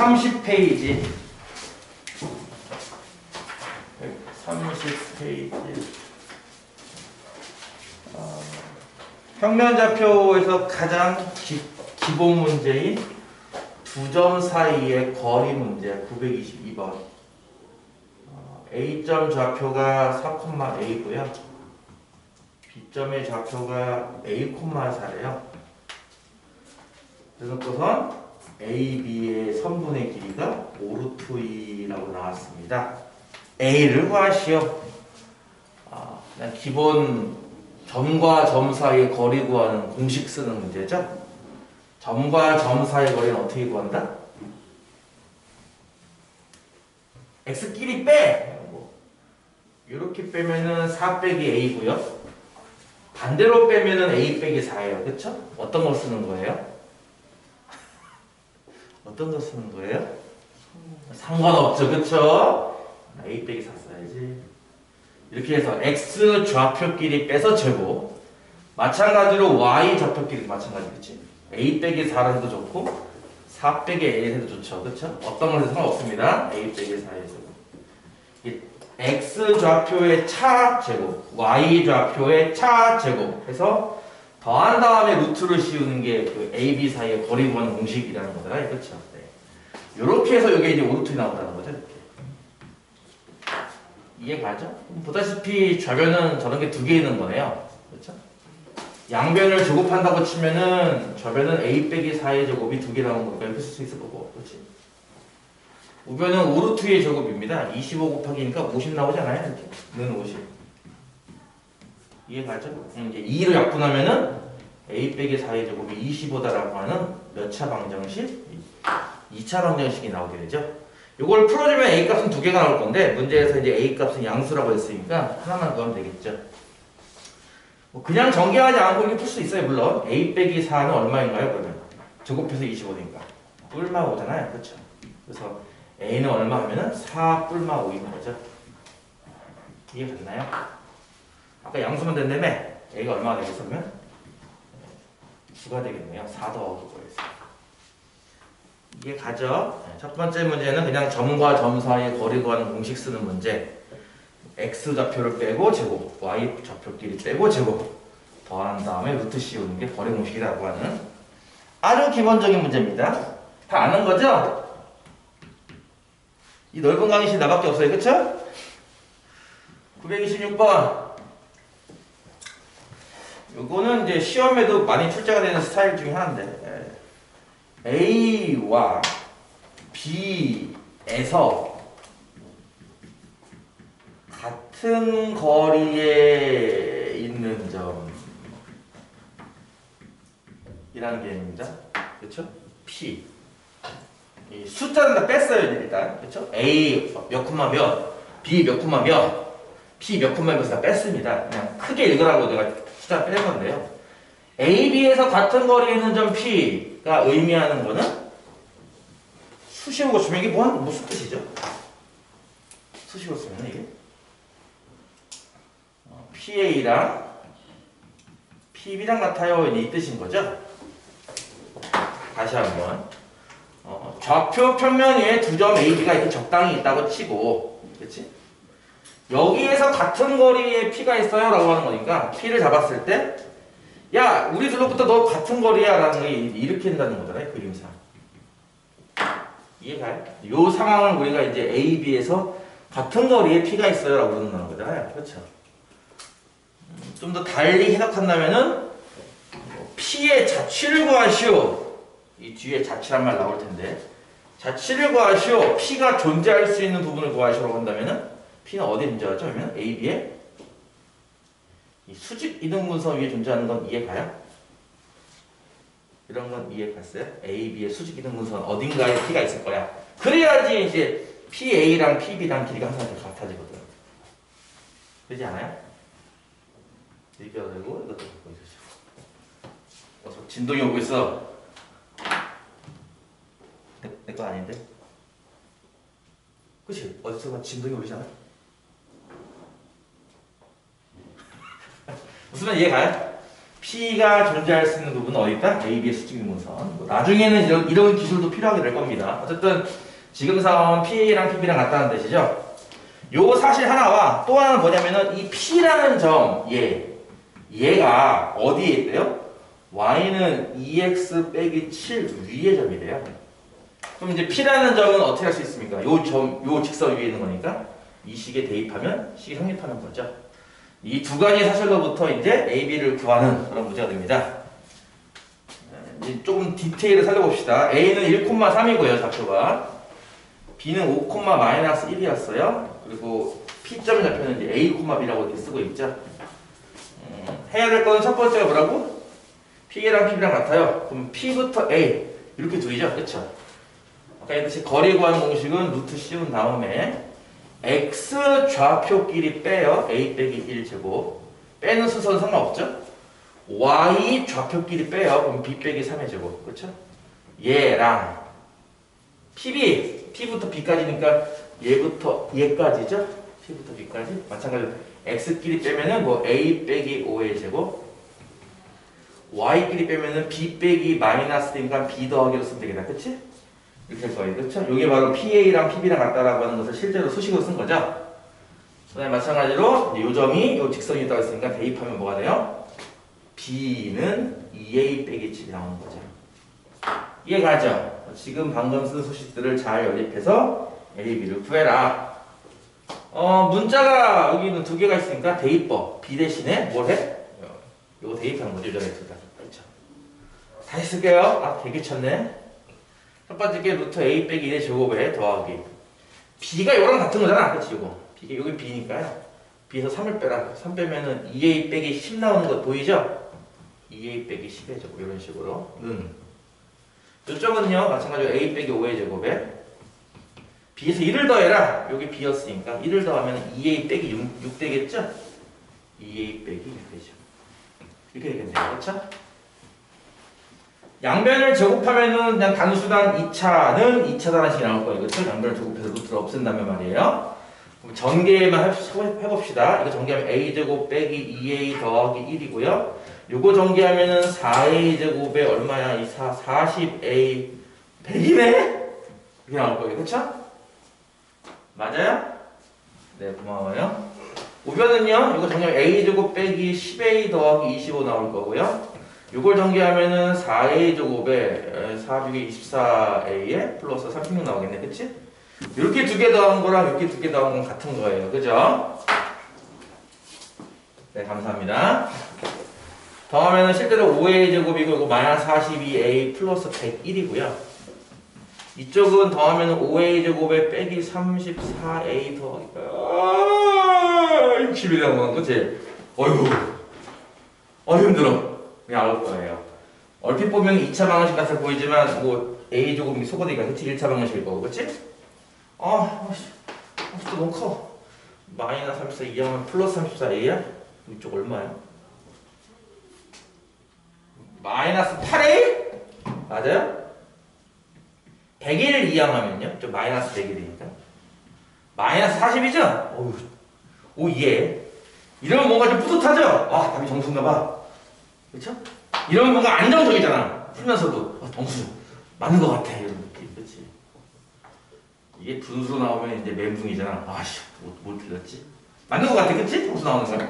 130페이지. 130페이지. 평면좌표에서 가장 기본 문제인 두 점 사이의 거리 문제 922번. A점 좌표가 4,A고요. B점의 좌표가 A,4래요. 그래서 AB의 선분의 길이가 5루트2라고 나왔습니다. A를 구하시오. 그냥 기본 점과 점 사이의 거리 구하는 공식 쓰는 문제죠. 점과 점 사이의 거리는 어떻게 구한다? X끼리 빼! 이렇게 빼면은 4 빼기 A고요. 반대로 빼면은 A 빼기 4예요. 그쵸? 어떤 거 쓰는 거예요? 어떤 거 쓰는 거예요? 상관없죠. 그쵸? A 빼기 4 써야지. 이렇게 해서 X 좌표끼리 빼서 제곱. 마찬가지로 Y 좌표끼리 마찬가지. 그치? A 빼기 4를 해도 좋고 4 빼기 A 해도 좋죠. 그쵸? 어떤 걸 해도 상관없습니다. A 빼기 4의 제곱. X 좌표의 차 제곱, Y 좌표의 차 제곱 해서 더한 다음에 루트를 씌우는 게 그 A, B 사이의 거리 구하는 공식이라는 거잖아요. 그렇죠? 네. 이렇게 해서 여기 이제 5루트이 나온다는 거죠. 이렇게. 이해가죠? 보다시피 좌변은 저런 게 두 개 있는 거네요. 그렇죠? 양변을 제곱한다고 치면은 좌변은 A 빼기 4의 제곱이 두 개 나오는 거니까 이렇게 쓸 수 있을 거고. 그렇지? 우변은 5루트의 제곱입니다. 25 곱하기니까 50 나오잖아요. 이렇게. 는 50. 이해가죠? 이제 2로 약분하면은 A 빼기 4의 제곱이 25다라고 하는 몇 차 방정식? 2차 방정식이 나오게 되죠. 이걸 풀어주면 A 값은 두 개가 나올 건데 문제에서 이제 A 값은 양수라고 했으니까 하나만 구하면 되겠죠. 뭐 그냥 전개하지 않고 이렇게 풀 수 있어요. 물론 A 빼기 4는 얼마인가요? 그러면 제곱해서 25니까 뿔마 5잖아요. 그렇죠? 그래서 A는 얼마 하면은 4 뿔마 5인 거죠. 이해됐나요? 아까 양수만 된다며 A가 얼마가 되겠어? 그러면 9가 되겠네요. 4 더하기 5에서. 이해가죠? 첫 번째 문제는 그냥 점과 점 사이의 거리 구하는 공식 쓰는 문제. X 좌표를 빼고 제곱, Y 좌표끼리 빼고 제곱 더한 다음에 루트 씌우는 게 거리 공식이라고 하는 아주 기본적인 문제입니다. 다 아는 거죠? 이 넓은 강의실 나밖에 없어요. 그쵸? 926번. 요거는 이제 시험에도 많이 출제가 되는 스타일 중에 하나인데 A와 B에서 같은 거리에 있는 점이라는 개념입니다. 그쵸? P. 이 숫자는 다 뺐어요, 일단. 그쵸? A 몇 콤마 몇, B 몇 콤마 몇, P 몇 콤마 몇을 다 뺐습니다. 그냥 크게 읽으라고 내가 숫자 뺀 건데요. A, B에서 같은 거리에 있는 점 P가 의미하는 거는 수식으로 주면 이게 무슨 뜻이죠? 수식으로 쓰면 이게 PA랑 PB랑 같아요. 이 뜻인 거죠? 다시 한번. 좌표 평면 위에 두 점 AB가 이렇게 적당히 있다고 치고, 그치? 여기에서 같은 거리에 P가 있어요 라고 하는 거니까 P를 잡았을 때 야, 우리 둘로부터 너 같은 거리야 라는 걸 일으킨다는 거잖아요. 그림상. 이해가요? 이 상황을 우리가 이제 A, B에서 같은 거리에 P가 있어요 라고 그러는 거잖아요. 그렇죠? 좀 더 달리 해석한다면은 P의 자취를 구하시오. 이 뒤에 자취란 말 나올 텐데 자취를 구하시오. P가 존재할 수 있는 부분을 구하시오라고 한다면은 P는 어디에 존재하죠? 그러면 A, B에 이 수직 이등분선 위에 존재하는 건 이해가요? 이런 건 이해갔어요? A, B의 수직 이등분선 어딘가에 P가 있을 거야. 그래야지 이제 PA랑 PB랑 길이가 항상 같아지거든. 그러지 않아요? 이렇게 되고 이것도 보여주시고. 진동이 오고 있어. 내 거 아닌데? 그치? 어디서 진동이 오잖아? 무슨 말 이해가요? P가 존재할 수 있는 부분은 어디 있다? AB의 수직이동선. 뭐 나중에는 이런 기술도 필요하게 될 겁니다. 어쨌든 지금 상황은 P랑 PB랑 같다는 뜻이죠. 요 사실 하나와 또 하나는 뭐냐면은 이 P라는 점, 얘가 어디에 있대요? Y는 2x 빼기 7 위의 점이래요. 그럼 이제 P라는 점은 어떻게 할 수 있습니까? 요 직선 위에 있는 거니까 이 식에 대입하면 식이 성립하는 거죠. 이 두 가지 사실로부터 이제 AB를 구하는 그런 문제가 됩니다. 이제 조금 디테일을 살려봅시다. A는 1,3이고요, 좌표가. B는 5,-1이었어요. 그리고 P점의 좌표는 이제 A, B라고 이렇게 쓰고 있죠. 해야 될 거는 첫 번째가 뭐라고? P랑 PB랑 같아요. 그럼 P부터 A 이렇게 둘이죠, 그렇죠? 아까 했듯이 거리 구하는 공식은 루트 씌운 다음에 X 좌표끼리 빼요. A 빼기 1제곱. 빼는 순서는 상관없죠? Y 좌표끼리 빼요. 그럼 B 빼기 3의 제곱. 그렇죠? 얘랑 P부터 B까지니까 얘부터 얘까지죠? P부터 B까지. 마찬가지로 X끼리 빼면은 뭐 A 빼기 5의 제곱. Y끼리 빼면은 B 빼기 마이너스 D니까 B 더하기로 쓰면 되겠다. 그치? 이렇게 할 거예요. 그렇죠? 이게 바로 PA랑 PB랑 같다라고 하는 것을 실제로 수식으로 쓴 거죠. 그 다음에 마찬가지로 이 점이 이 직선이 있다고 했으니까 대입하면 뭐가 돼요? B는 2A 빼기 7이 나오는 거죠. 이해가죠? 지금 방금 쓴 수식들을 잘 연립해서 AB를 구해라. 문자가 여기는 두 개가 있으니까 대입법. B 대신에 뭘 해? 이거 대입하는 거죠. 요전에 둘 다. 그렇죠. 다시 쓸게요. 아, 되게 쳤네. 첫 번째 게 루트 A 빼기 1의 제곱에 더하기. B가 이거랑 같은 거잖아. 그치, 이거. B가 여기 B니까요. B에서 3을 빼라. 3 빼면은 2A 빼기 10 나오는 거 보이죠? 2A 빼기 10의 제곱. 이런 식으로. 이쪽은요, 마찬가지로 A 빼기 5의 제곱에 B에서 1을 더해라. 여기 B였으니까 1을 더하면 2A 빼기 6 되겠죠? 2A 빼기 6 되죠. 이렇게 되겠네요. 그렇죠? 양변을 제곱하면은 그냥 단수단 2차는 2차 단식이 나올 거예요. 그렇죠? 양변을 제곱해서 루트를 없앤다면 말이에요. 그럼 전개만 해봅시다. 이거 전개하면 a제곱 빼기 2a 더하기 1이고요. 요거 전개하면은 4a 제곱에 얼마야? 이 40a 100이네? 이렇게 나올 거예요. 그렇죠? 맞아요? 네, 고마워요. 우변은요, 이거 정리하면 a제곱 빼기 10a 더하기 25 나올 거고요. 이걸 전개하면은 4a 제곱에 4, 6에 24a에 플러스 36 나오겠네. 그치? 이렇게 두 개 더한 거랑 이렇게 두 개 더한 건 같은 거예요. 그죠? 네, 감사합니다. 더하면은 실제로 5a 제곱이고 이거 마이너스 42a 플러스 101이고요. 이쪽은 더하면은 5a 제곱에 빼기 34a 더하기가 60이 나오는 거지? 어휴 힘들어. 그냥 나올 거예요. 얼핏 보면 2차 방정식 같아 보이지만 뭐 a 제곱이 소거되니까 그치? 1차 방정식일 거고 그치? 진짜 너무 커. 마이너스 34 이하면 플러스 34a야? 이쪽 얼마야? 마이너스 8a? 맞아요? 100을 이항하면요? 좀 마이너스 100이니까 마이너스 40이죠? 오 예. 이러면 뭔가 좀 뿌듯하죠? 답이 정수인가봐. 그쵸? 이러면 뭔가 안정적이잖아. 풀면서도 정수 맞는 것 같아. 이런 느낌. 그치? 이게 분수로 나오면 이제 멘붕이잖아. 뭘 틀렸지? 맞는 것 같아. 그치? 정수 나오는 거야.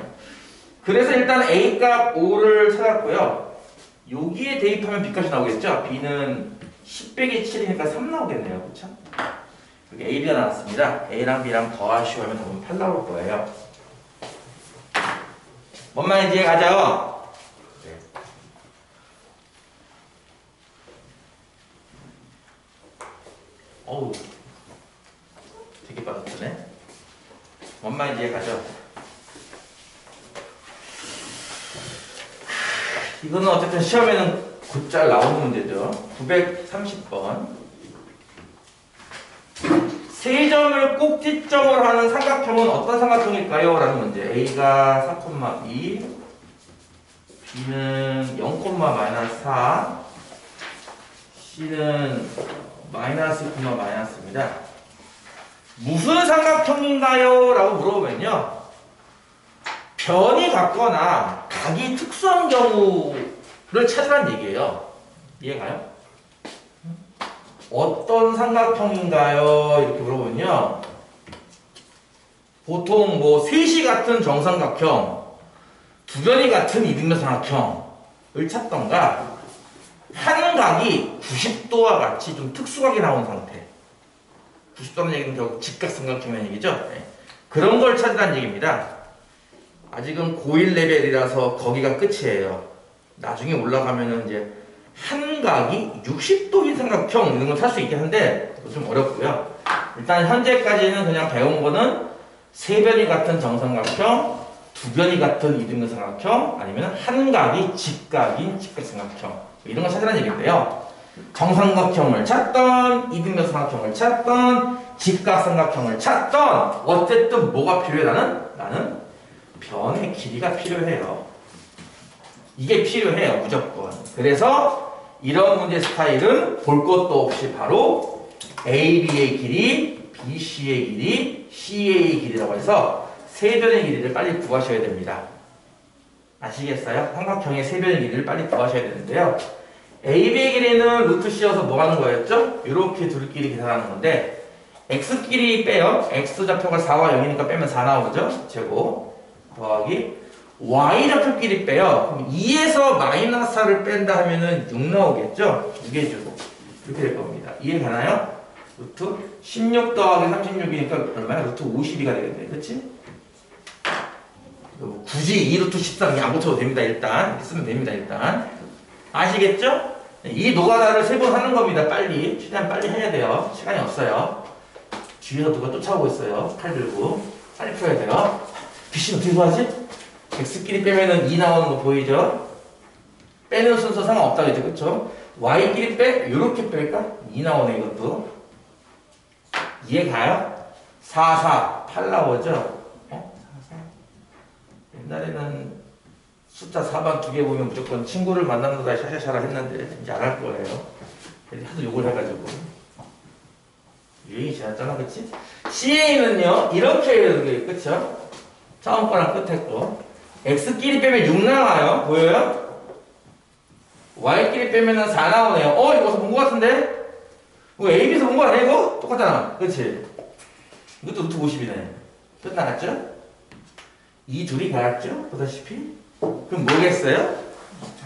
그래서 일단 A 값 5를 찾았고요. 여기에 대입하면 B값이 나오겠죠? B는 10 빼기 7이니까 3 나오겠네요. 그쵸? 여기 A, B가 나왔습니다. A랑 B랑 더하시오 하면 답은 8 나올 거예요. 뭔 말인지 이해가죠? 네. 어우, 되게 빠졌네. 뭔 말인지 이해가죠? 이거는 어쨌든 시험에는 곧잘 나오는 문제죠. 930번. 세 점을 꼭지점으로 하는 삼각형은 어떤 삼각형일까요? 라는 문제. A가 4,2, B는 0,-4, C는 마이너스, 마이너스입니다. 무슨 삼각형인가요? 라고 물어보면요. 변이 같거나 각이 특수한 경우를 찾으라는 얘기예요. 이해가요? 어떤 삼각형인가요? 이렇게 물어보면요. 보통 뭐 셋이 같은 정삼각형, 두 변이 같은 이등변 삼각형을 찾던가 한 각이 90도와 같이 좀 특수각이 나온 상태. 90도라는 얘기는 결국 직각삼각형이라는 얘기죠. 네. 그런 걸 찾으라는 얘기입니다. 아직은 고1 레벨이라서 거기가 끝이에요. 나중에 올라가면은 이제 한 각이 60도인 삼각형 이런 걸 찾을 수 있긴 한데 좀 어렵고요. 일단 현재까지는 그냥 배운 거는 세 변이 같은 정삼각형, 두 변이 같은 이등변 삼각형, 아니면 한 각이 직각인 직각삼각형 이런 걸 찾으라는 얘기인데요. 정삼각형을 찾던, 이등변 삼각형을 찾던, 직각삼각형을 찾던 어쨌든 뭐가 필요해? 나는 변의 길이가 필요해요. 이게 필요해요. 무조건. 그래서 이런 문제 스타일은 볼 것도 없이 바로 AB의 길이, BC의 길이, CA의 길이라고 해서 세 변의 길이를 빨리 구하셔야 됩니다. 아시겠어요? 삼각형의 세 변의 길이를 빨리 구하셔야 되는데요. AB의 길이는 루트 C여서 뭐 하는 거였죠? 이렇게 둘끼리 계산하는 건데 X끼리 빼요. X좌표가 4와 0이니까 빼면 4 나오죠? 제곱 더하기 Y좌표끼리 빼요. 그럼 2에서 마이너스 4를 뺀다 하면은 6 나오겠죠? 6의 제곱 이렇게 될 겁니다. 이해가나요? 루트 16 더하기 36이니까 얼마야? 루트 52가 되겠네. 그치? 굳이 2루트 13 안 붙여도 됩니다. 일단 이렇게 쓰면 됩니다. 일단 아시겠죠? 이 노가다를 3번 하는 겁니다. 빨리 최대한 빨리 해야 돼요. 시간이 없어요. 뒤에서 누가 쫓아오고 있어요. 칼 들고 빨리 풀어야 돼요. BC는 어떻게 구하지? X끼리 빼면은 2 나오는 거 보이죠? 빼는 순서 상관없다고 했죠. 그쵸? Y끼리 빼? 요렇게 뺄까? 2 나오네 이것도. 이해 가요? 4, 4, 8 나오죠? 어? 4, 4. 옛날에는 숫자 4번 2개 보면 무조건 친구를 만나는 거다 샤샤샤라 했는데 이제 안 할 거예요. 하도 욕을 해가지고. 유행이 지났잖아, 그치? CA는요, 이렇게 해야 되는 게 그쵸? 처음 거랑 끝에 거. X끼리 빼면 6 나와요. 보여요? Y끼리 빼면 4 나오네요. 이거 본 거 같은데? 이거 AB에서 본 거 아니야, 이거? 똑같잖아. 그치? 이것도 루트 50이네. 끝 나갔죠? 이 둘이 같죠? 보다시피? 그럼 뭐겠어요?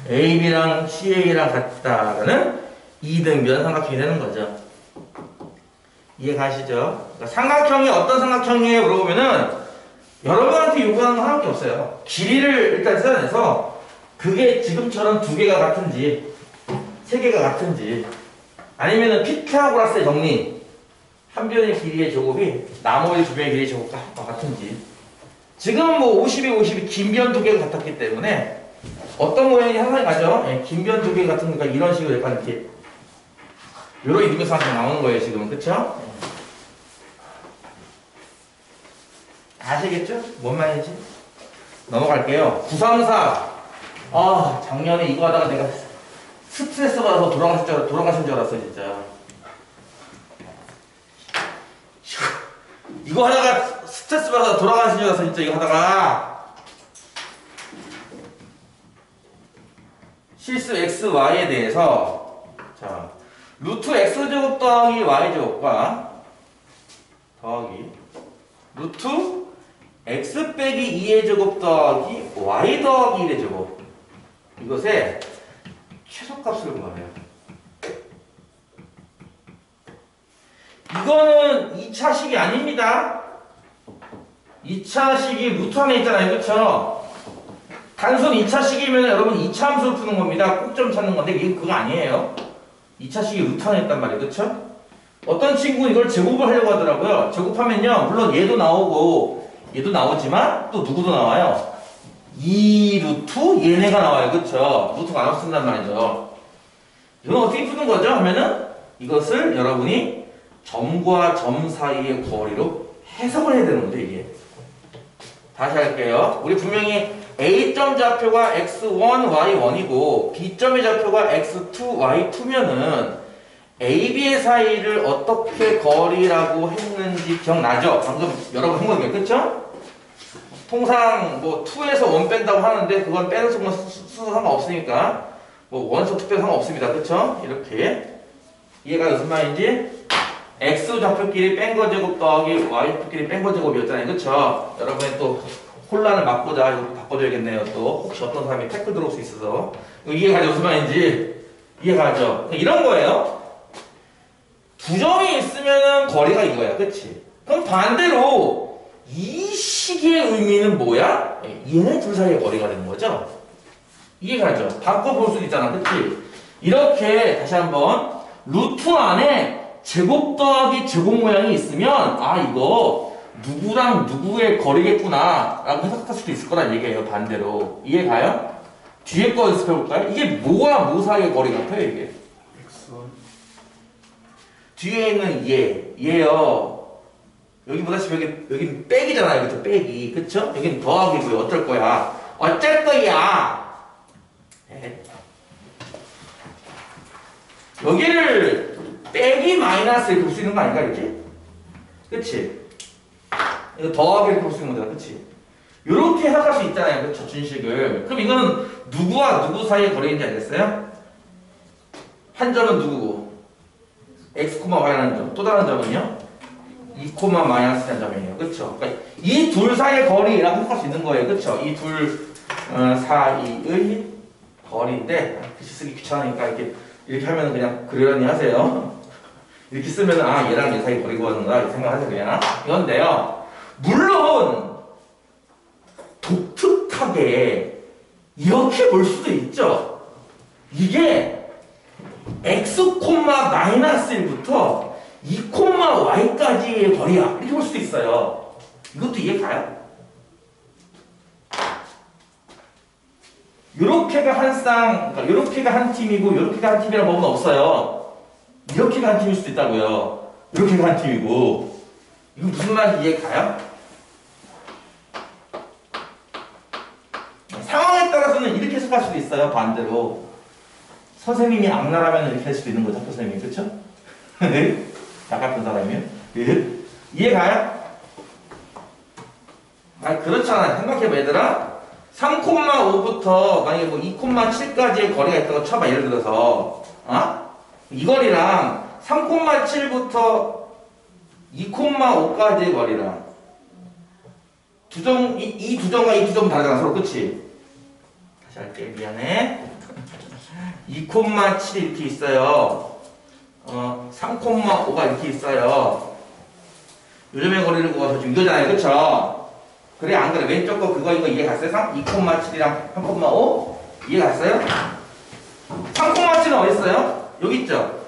AB랑 CA랑 같다라는 이등변 삼각형이 되는 거죠. 이해 가시죠? 그러니까 삼각형이 어떤 삼각형이에요? 물어보면은 여러분한테 요구하는 건 하나밖에 없어요. 길이를 일단 써내서 그게 지금처럼 2개가 같은지 3개가 같은지 아니면은 피타고라스의 정리 한 변의 길이의 제곱이 나머지 2변의 길이의 제곱과 같은지 지금 뭐 50이 50이 긴 변 2개가 같았기 때문에 어떤 모양이 항상 가죠? 긴 변 2개 같은 거니까 이런 식으로 약간 이렇게 요런 이등변 삼각형 나오는 거예요 지금은. 그쵸? 아시겠죠? 뭔 말인지? 넘어갈게요. 934. 작년에 이거 하다가 내가 스트레스 받아서 돌아가신 줄 알았어, 진짜. 이거 하다가 스트레스 받아서 돌아가신 줄 알았어, 진짜, 이거 하다가. 실수 XY에 대해서, 자, 루트 X제곱 더하기 Y제곱과 더하기 루트 X 빼기 2의 제곱 더하기 Y 더하기 1의 제곱 이것의 최소값을 구하래요. 이거는 2차식이 아닙니다. 2차식이 루트 안에 있잖아요. 그쵸? 단순 2차식이면 여러분 2차 함수를 푸는 겁니다. 꼭점 찾는 건데 이게 그거 아니에요. 2차식이 루트 안에 있단 말이에요. 그쵸? 어떤 친구는 이걸 제곱을 하려고 하더라고요. 제곱하면요. 물론 얘도 나오고 얘도 나오지만 또 누구도 나와요. 2루트 얘네가 나와요. 그쵸? 루트가 나눠서 쓴단 말이죠. 이건 어떻게 푸는 거죠? 하면은 이것을 여러분이 점과 점 사이의 거리로 해석을 해야 되는 거죠. 이게. 다시 할게요. 우리 분명히 A점 좌표가 x1, y1이고 B점의 좌표가 x2, y2면은 AB의 사이를 어떻게 거리라고 했는지 기억나죠? 방금 여러분 한 거예요. 그쵸? 통상 뭐 2에서 1 뺀다고 하는데 그건 빼는 순서 상관없으니까 뭐 1에서 2 빼도 상관없습니다. 그쵸? 이렇게 이해가 무슨 말인지? x 좌표끼리 뺀 거 제곱 더하기 y 좌표끼리 뺀 거 제곱이었잖아요. 그쵸? 여러분의 또 혼란을 막고자 이거 바꿔줘야겠네요. 또 혹시 어떤 사람이 태클 들어올 수 있어서 이거 이해가죠? 무슨 말인지 이해가죠? 이런 거예요. 두 점이 있으면 거리가 이거야. 그치? 그럼 반대로 이 식의 의미는 뭐야? 얘네 둘 사이의 거리가 되는 거죠? 이해가죠? 바꿔볼 수도 있잖아. 그치? 이렇게 다시 한번 루트 안에 제곱 더하기 제곱 모양이 있으면 아 이거 누구랑 누구의 거리겠구나 라고 해석할 수도 있을 거란 얘기예요. 반대로 이해가요? 뒤에 거 연습해볼까요? 이게 뭐와 뭐 사이의 거리 같아요 이게? 뒤에 있는 얘요. 여기 보다시피 여기는 빼기잖아요. 그쵸? 빼기. 그쵸? 여기는 더하기고요. 어쩔 거야? 어쩔 거야? 여기를 빼기 마이너스 이렇게 볼 수 있는 거 아닌가 이렇게? 그치? 이거 더하기 이렇게 볼 수 있는 거잖아. 그치? 요렇게 해석할 수 있잖아요. 그쵸? 준식을. 그럼 이거는 누구와 누구 사이의 거리인지 알겠어요? 한 점은 누구고? x, y라는 점. 또 다른 점은요? 2, 마이너스라는 점이에요. 그쵸? 그러니까 이 둘 사이의 거리라고 해석할 수 있는 거예요. 그쵸? 이 둘 사이의 거리인데 글씨 쓰기 귀찮으니까 이렇게 하면 그냥 그러려니 하세요. 이렇게 쓰면 아 얘랑 얘 사이 거리가 왔는가 이렇게 생각하세요. 그냥 이건데요. 물론 독특하게 이렇게 볼 수도 있죠. 이게 x, 마이너스 1부터 2, y까지의 거리야. 이렇게 볼 수도 있어요. 이것도 이해가요? 요렇게가 한 쌍, 그러니까 요렇게가 한 팀이고 요렇게가 한 팀이라는 법은 없어요. 이렇게가 한 팀일 수도 있다고요. 요렇게가 한 팀이고. 이거 무슨 말인지 이해가요? 상황에 따라서는 이렇게 해석할 수도 있어요. 반대로. 선생님이 악랄하면 이렇게 할 수도 있는 거죠. 학교 선생님이. 그쵸? 약 같은 사람이요? 이해가요? 아니 그렇잖아. 생각해봐 얘들아. 3,5부터 만약에 뭐 2,7까지의 거리가 있다고 쳐봐. 예를 들어서 이 거리랑 3,7부터 2,5까지의 거리랑 이 두 점과 이 두 점 다르잖아 서로. 그치? 다시 할게. 미안해. 2,7이 이렇게 있어요. 3,5가 이렇게 있어요. 요즘의 거리를 구해서 지금 이거잖아요. 그쵸? 그래 안 그래? 왼쪽 거 그거 이거 이해 갔어요? 2,7이랑 3,5 이해 갔어요? 3,7은 어디 있어요? 여기 있죠?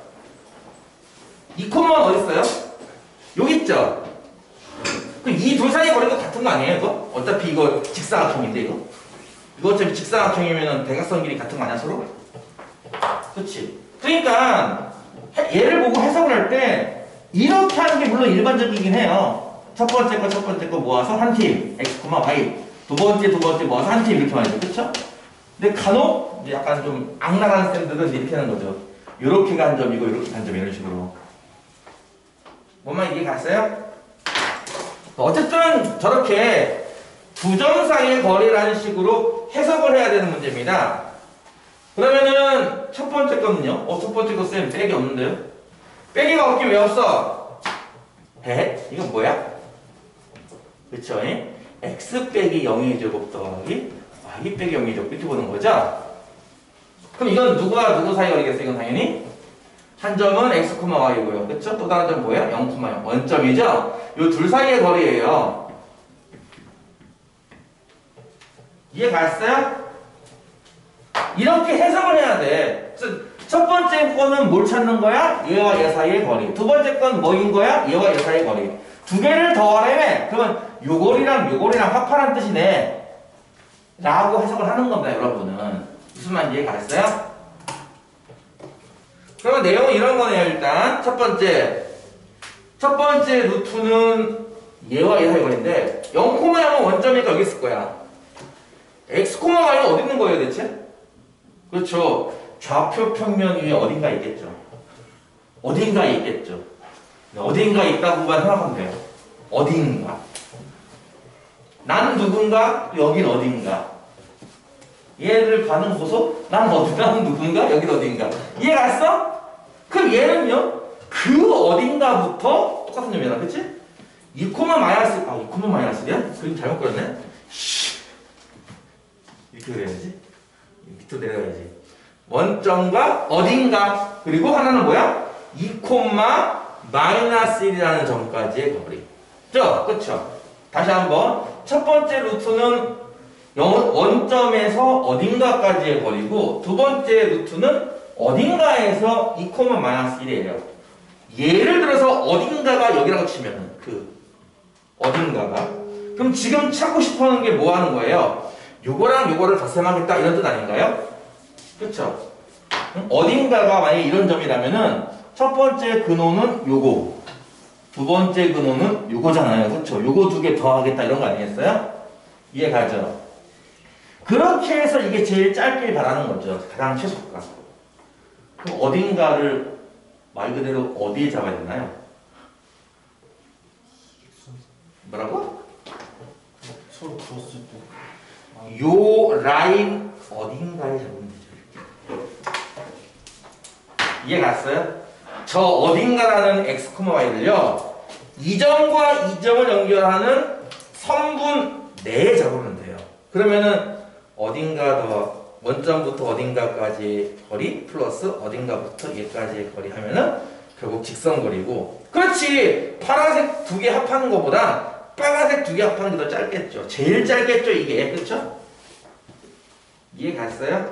2,5는 어디 있어요? 여기 있죠? 그럼 이 둘 사이 거리가 같은 거 아니에요? 이거? 어차피 이거 직사각형인데 이거? 이거 어차피 직사각형이면 대각선 길이 같은 거 아니야 서로? 그치? 그러니까 얘를 보고 해석을 할 때 이렇게 하는 게 물론 일반적이긴 해요. 첫 번째 거 모아서 한 팀, x, y. 두 번째 모아서 한 팀 이렇게 말이죠. 그쵸? 근데 간혹 이제 약간 좀 악랄한 쌤들은 이렇게 하는 거죠. 요렇게가 한 점이고 요렇게 한 점 이런 식으로. 뭔 말인지 이해 갔어요? 어쨌든 저렇게 두 점 사이의 거리라는 식으로 해석을 해야 되는 문제입니다. 그러면은 첫 번째 거는요? 첫 번째 거 쌤 빼기 없는데요? 빼기가 없긴 왜 없어? 이건 뭐야? 그쵸? x 빼기 0의 제곱 더하기 y 빼기 0의 제곱 이렇게 보는 거죠? 그럼 이건 누구와 누구 사이 거리겠어요? 이건 당연히 한 점은 x, y고요. 그쵸? 또 다른 점 뭐예요? 0, 0. 원점이죠? 요 둘 사이의 거리예요. 이해 갔어요? 이렇게 해석을 해야 돼. 그래서 첫 번째 거는 뭘 찾는 거야? 얘와 얘 사이의 거리. 두 번째 건 뭐인 거야? 얘와 얘 사이의 거리. 두 개를 더하려면 그러면 요 거리랑 합하란 뜻이네. 라고 해석을 하는 겁니다, 여러분은. 무슨 말인지 이해 갔어요? 그러면 내용은 이런 거네요, 일단. 첫 번째 루트는 얘와 얘 사이 거리인데 0,0은 원점이니까 여기 있을 거야. x, y는 어디 있는 거예요, 대체? 그렇죠. 좌표 평면 위에 어딘가에 있겠죠. 어딘가에 있겠죠. 어딘가에 있다고만 생각하면 돼요. 어딘가. 난 누군가, 여긴 어딘가. 얘를 가는 보소, 난 누군가, 여긴 어딘가. 이해 갔어? 그럼 얘는요, 그 어딘가부터 똑같은 점이라, 그치? 2 마이너스, 2 마이너스야? 그림 잘못 그렸네? 이렇게 그려야지. 밑으로 내려가야지. 원점과 어딘가, 그리고 하나는 뭐야? 2 마이너스 1이라는 점까지의 거리. 그쵸? 다시 한번. 첫 번째 루트는 원점에서 어딘가까지의 거리고, 두 번째 루트는 어딘가에서 2 마이너스 1이에요. 예를 들어서 어딘가가 여기라고 치면은, 어딘가가. 그럼 지금 찾고 싶어 하는 게 뭐 하는 거예요? 요거랑 요거를 덧셈하겠다 이런 뜻 아닌가요? 그쵸? 어딘가가 만약에 이런 점이라면은 첫 번째 근호는 요거, 두 번째 근호는 요거잖아요. 그쵸? 요거 두 개 더하겠다 이런 거 아니겠어요? 이해 가죠? 그렇게 해서 이게 제일 짧게 바라는 거죠. 가장 최소가. 그럼 어딘가를 말 그대로 어디에 잡아야 되나요? 뭐라고? 서로 그었을 때. 요 라인 어딘가에 잡으면 되죠. 이해 갔어요? 저 어딘가라는 x, y를요. 이 점과 이 점을 연결하는 선분 내에 잡으면 돼요. 그러면은 어딘가 더 원점부터 어딘가까지 거리 플러스 어딘가부터 얘까지의 거리 하면은 결국 직선거리고. 그렇지. 파란색 두 개 합하는 것보다 빨간색 두 개 합하는 게 더 짧겠죠. 제일 짧겠죠 이게. 그렇죠? 이해 갔어요?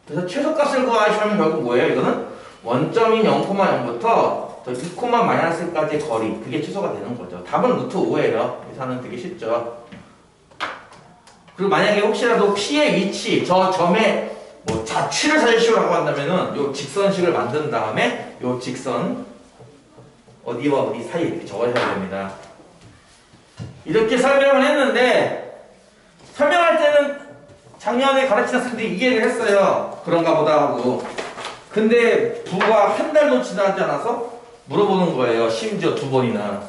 그래서 최소값을 구하시면 결국 뭐예요? 이거는 원점인 0,0부터 더 2, 마이너스까지의 거리. 그게 최소가 되는 거죠. 답은 루트 5예요. 계산은 되게 쉽죠. 그리고 만약에 혹시라도 P의 위치, 저 점의 뭐 좌치를 찾으시라고 한다면은 요 직선식을 만든 다음에 요 직선 어디와 어디 사이 이렇게 적으셔야 됩니다. 이렇게 설명을 했는데 설명할 때는 작년에 가르치셨을 때 이 얘기를 했어요. 그런가 보다 하고. 근데 부가 한 달도 지나지 않아서 물어보는 거예요. 심지어 2번이나.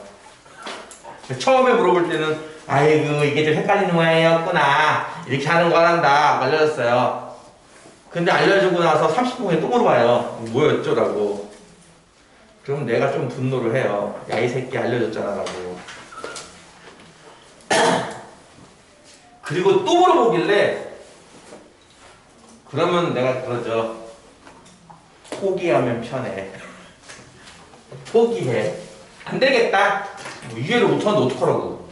처음에 물어볼 때는 아이고 이게 좀 헷갈리는 모양이었구나 이렇게 하는 걸 한다 알려줬어요. 근데 알려주고 나서 30분 후에 또 물어봐요. 뭐였죠? 라고. 그럼 내가 좀 분노를 해요. 야 이 새끼 알려줬잖아 라고. 그리고 또 물어보길래 그러면 내가 그러죠. 포기하면 편해. 포기해. 안 되겠다. 뭐 이해를 못하는데 어떡하라고.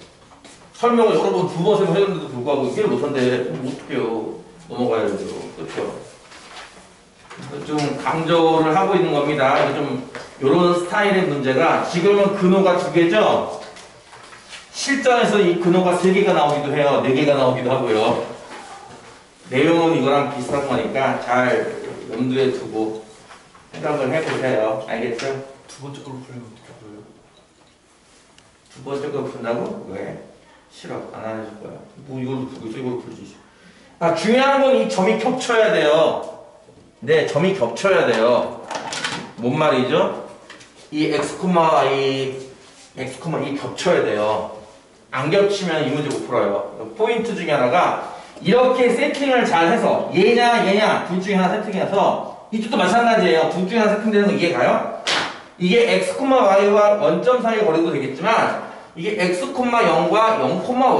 설명을 여러 번 2번, 3번 해줬는데도 불구하고 이해를 못하는데 어떡해요. 넘어가야죠. 그렇죠? 좀 강조를 하고 있는 겁니다. 좀 이런 스타일의 문제가 지금은 근호가 2개죠? 실전에서 이 근호가 3개가 나오기도 해요. 4개가 나오기도 하고요. 내용은 이거랑 비슷한 거니까 잘 염두에 두고 생각을 해보세요. 알겠죠? 두 번째 걸로 풀면 어떻게 풀어요? 두 번째 거 푼다고? 왜? 싫어. 안 해줄 거야. 뭐 이걸로 풀고 있어. 이걸로 풀지. 중요한 건 이 점이 겹쳐야 돼요. 네, 점이 겹쳐야 돼요. 뭔 말이죠? 이 x, y 겹쳐야 돼요. 안 겹치면 이 문제 못 풀어요. 포인트 중에 하나가 이렇게 세팅을 잘 해서 얘냐 둘 중에 하나 세팅해서 이쪽도 마찬가지예요. 둘 중에 하나 세팅되는 거 이해가요? 이게 x, y와 원점 사이 거리도 되겠지만 이게 x, 0과 0,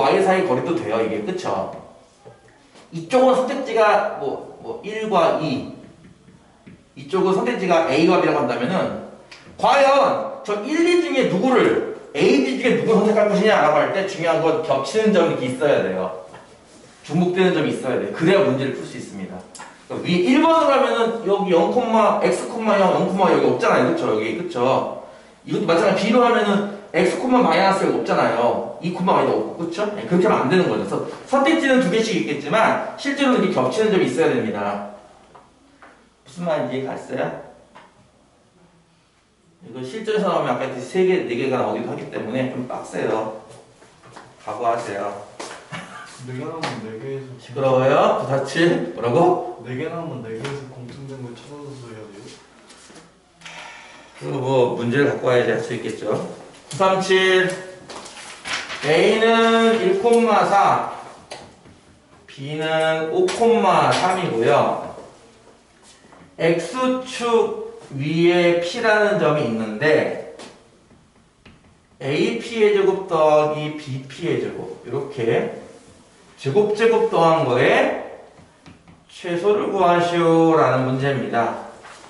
y 사이 거리도 돼요. 이게 그쵸? 이쪽은 선택지가 뭐 1과 2 이쪽은 선택지가 a와 b라고 한다면은 과연 저 1, 2 중에 누구를 A, B 중에 누구를 선택할 것이냐라고 할 때 중요한 건 겹치는 점이 이렇게 있어야 돼요. 중복되는 점이 있어야 돼요. 그래야 문제를 풀 수 있습니다. 그러니까 위 1번으로 하면은 여기 0, x, 0, 0, 여기 없잖아요. 그쵸? 여기 그쵸? 이것도 마찬가지로 B로 하면은 x, 마이너스가 없잖아요. 2, y도 없고 그쵸? 네, 그렇게 하면 안 되는 거죠. 그래서 선택지는 2개씩 있겠지만 실제로 이렇게 겹치는 점이 있어야 됩니다. 무슨 말인지 이해갔어요? 이거 실전에서 나오면 아까 3개, 4개가 나오기도 하기 때문에 좀 빡세요. 각오하세요. 4개 나오면 4개에서 시끄러워요? 부사치? 뭐라고? 4개 나오면 4개에서 공통된 걸 찾아서 해야 돼요? 그리고 뭐 문제를 갖고 와야지 할 수 있겠죠. 937 A는 1,4, B는 5,3이고요. X축 위에 P라는 점이 있는데 AP의 제곱 더하기 BP의 제곱 이렇게 제곱 더한 거에 최소를 구하시오라는 문제입니다.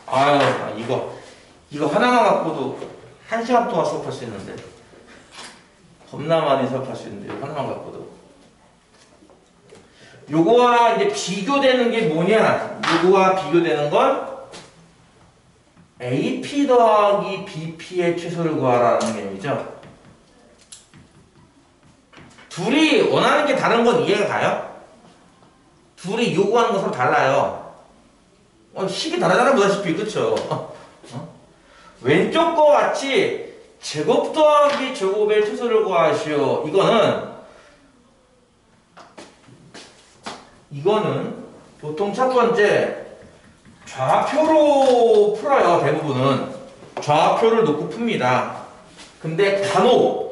아유 이거 하나만 갖고도 1시간 동안 수업할 수 있는데 겁나 많이 수업할 수 있는데 이거 하나만 갖고도 요거와 이제 비교되는 게 뭐냐? 요거와 비교되는 건 AP 더하기 BP의 최소를 구하라는 개념이죠. 둘이 원하는 게 다른 건 이해가 가요? 둘이 요구하는 건 서로 달라요. 식이 다르잖아, 보다시피. 그쵸? 왼쪽 거 같이 제곱 더하기 제곱의 최소를 구하시오. 이거는 보통 첫 번째 좌표로 풀어요. 대부분은 좌표를 놓고 풉니다. 근데 간혹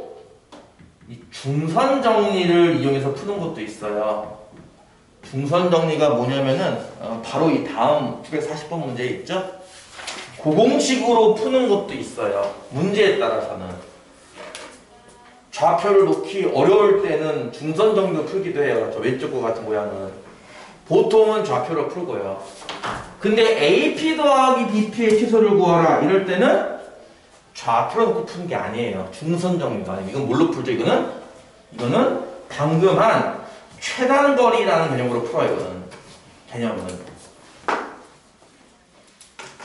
이 중선 정리를 이용해서 푸는 것도 있어요. 중선 정리가 뭐냐면은 바로 이 다음 940번 문제에 있죠. 고공식으로 푸는 것도 있어요. 문제에 따라서는 좌표를 놓기 어려울 때는 중선 정리로 풀기도 해요. 저 왼쪽 거 같은 모양은 보통은 좌표로 풀고요. 근데 AP 더하기 BP의 최소를 구하라 이럴 때는 좌표로 놓고 푸는 게 아니에요. 중선 정리가 아니에요. 이건 뭘로 풀죠? 이거는 방금 한 최단거리라는 개념으로 풀어요. 이거는 개념은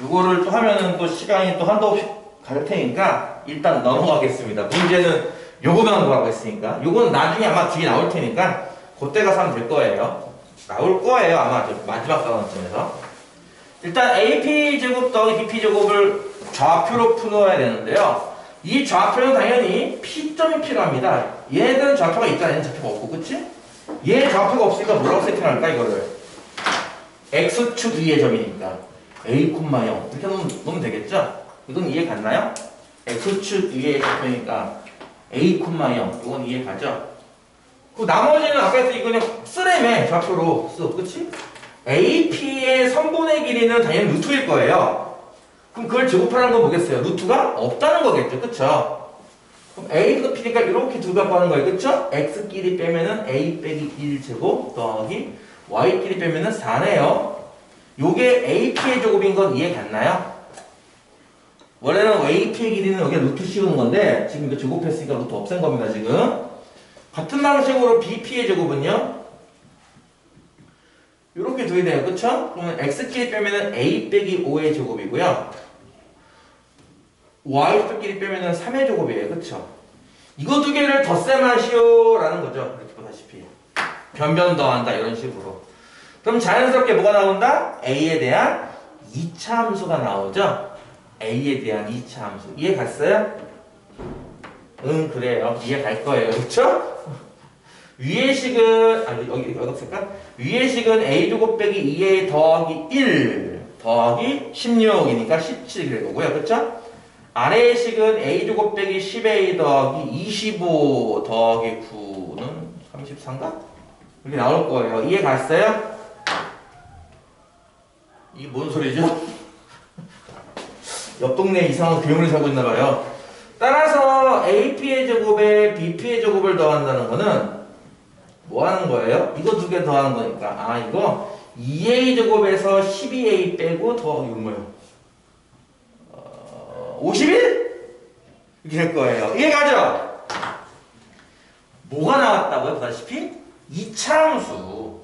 이거를 또 하면은 또 시간이 또 한도 없이 갈 테니까 일단 넘어가겠습니다. 문제는 요거만 구하고 있으니까 요거는 나중에 아마 뒤에 나올 테니까 그때 가서 하면 될 거예요. 나올 거예요. 아마 마지막 단원쯤에서. 일단 AP제곱 더하기 BP제곱을 좌표로 풀어야 되는데요. 이 좌표는 당연히 P점이 필요합니다. 얘들은 좌표가 있잖아. 얘는 좌표가 없고, 그치? 얘 좌표가 없으니까 뭐라고 세팅할까, 이거를? X축 위의 점이니까. A, 0 이렇게 놓으면 되겠죠? 이건 이해 갔나요? X축 위의 좌표니까 A, 0 이건 이해 가죠? 그 나머지는 아까 했던 이거 그냥 쓰래매 좌표로 써. 그치? AP의 선분의 길이는 당연히 루트일 거예요. 그럼 그걸 제곱하는 건 뭐겠어요? 루트가 없다는 거겠죠. 그쵸? 그럼 A도 P니까 이렇게 두 갖고 하는 거예요. 그쵸? X끼리 빼면은 A 빼기 1제곱 더하기 Y끼리 빼면은 4네요. 요게 AP의 제곱인 건 이해 갔나요? 원래는 AP의 길이는 여기에 루트 씌우는 건데 지금 이거 제곱했으니까 루트 없앤 겁니다. 지금 같은 방식으로 BP의 제곱은요 요렇게 둬야 돼요. 그쵸? 그러면 X끼리 빼면은 A 빼기 5의 제곱이고요 Y끼리 빼면은 3의 제곱이에요. 그쵸? 이거 두 개를 덧셈하시오 라는 거죠. 이렇게 보다시피 변변 더한다 이런 식으로. 그럼 자연스럽게 뭐가 나온다? A에 대한 2차 함수가 나오죠? A에 대한 2차 함수. 이해 갔어요? 응, 그래요. 이해 갈 거예요. 그쵸? 위의 식은, 여기 색깔? 위의 식은 A제곱 빼기 2A 더하기 1 더하기 16이니까 17이 될 거고요. 그쵸? 아래의 식은 A제곱 빼기 10A 더하기 25 더하기 9는 34인가? 이렇게 나올 거예요. 이해 갔어요? 이게 뭔 소리죠? 옆 동네에 이상한 괴물이 살고 있나봐요. 따라서 AP의 제곱에 BP의 제곱을 더한다는 거는 뭐 하는 거예요? 이거 두 개 더하는 거니까. 이거 2A 제곱에서 12A 빼고 더하기 뭐예요? 51? 이렇게 될 거예요. 이해가죠? 뭐가 나왔다고요? 보다시피 2차 함수.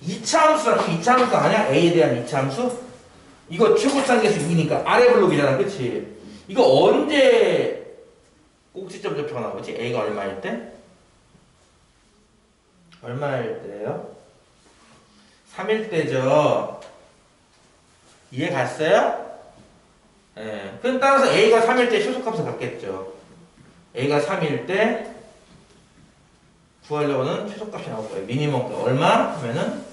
2차 함수라고 2차 함수 아니야? A에 대한 2차 함수? 이거 최고상계수 2니까 아래 블록이잖아. 그치? 이거 언제 꼭지점 좌표가 나오지? A가 얼마일 때? 얼마일 때예요? 3일 때죠. 이해 갔어요? 예. 그럼 따라서 A가 3일 때 최소값을 갖겠죠. A가 3일 때 구하려고는 최소값이 나올 거예요. 미니멈 값 얼마? 하면은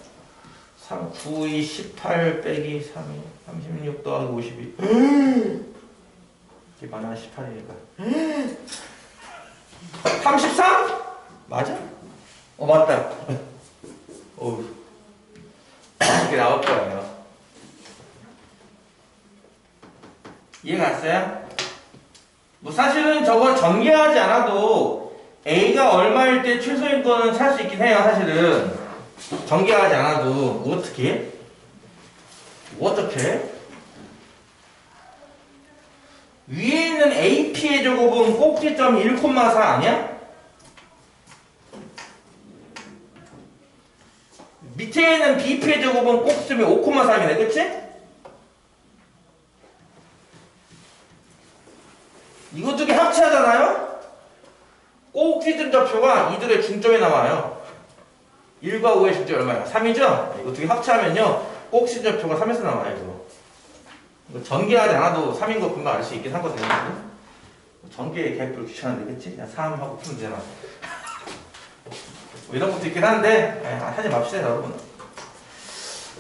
3, 9, 2, 18 빼기 3, 36 더하기 52. 이게 많아 18이니까. 33? 맞아? 맞다. 어우. 이렇게 나올 거예요. 이해 갔어요? 뭐 사실은 저거 전개하지 않아도 A가 얼마일 때 최소인 거는 찾을 수 있긴 해요. 사실은 전개하지 않아도 뭐 어떻게? 뭐 어떻게? 위에 있는 AP의 제곱은 꼭지점 1,4 아니야? 밑에 있는 BP의 제곱은 꼭지점이 5,3이네, 그치? 이거 두 개 합체하잖아요? 꼭지점 좌표가 이들의 중점에 나와요. 1과 5의 중점이 얼마야? 3이죠? 이거 두 개 합체하면요 꼭지점 좌표가 3에서 나와요. 이거 전개하지 않아도 3인 거 금방 알 수 있긴 하거든요. 전개 개뿔 귀찮은데, 그치? 그냥 3하고 풀면 되잖아. 뭐 이런 것도 있긴 한데 하지 맙시다, 여러분.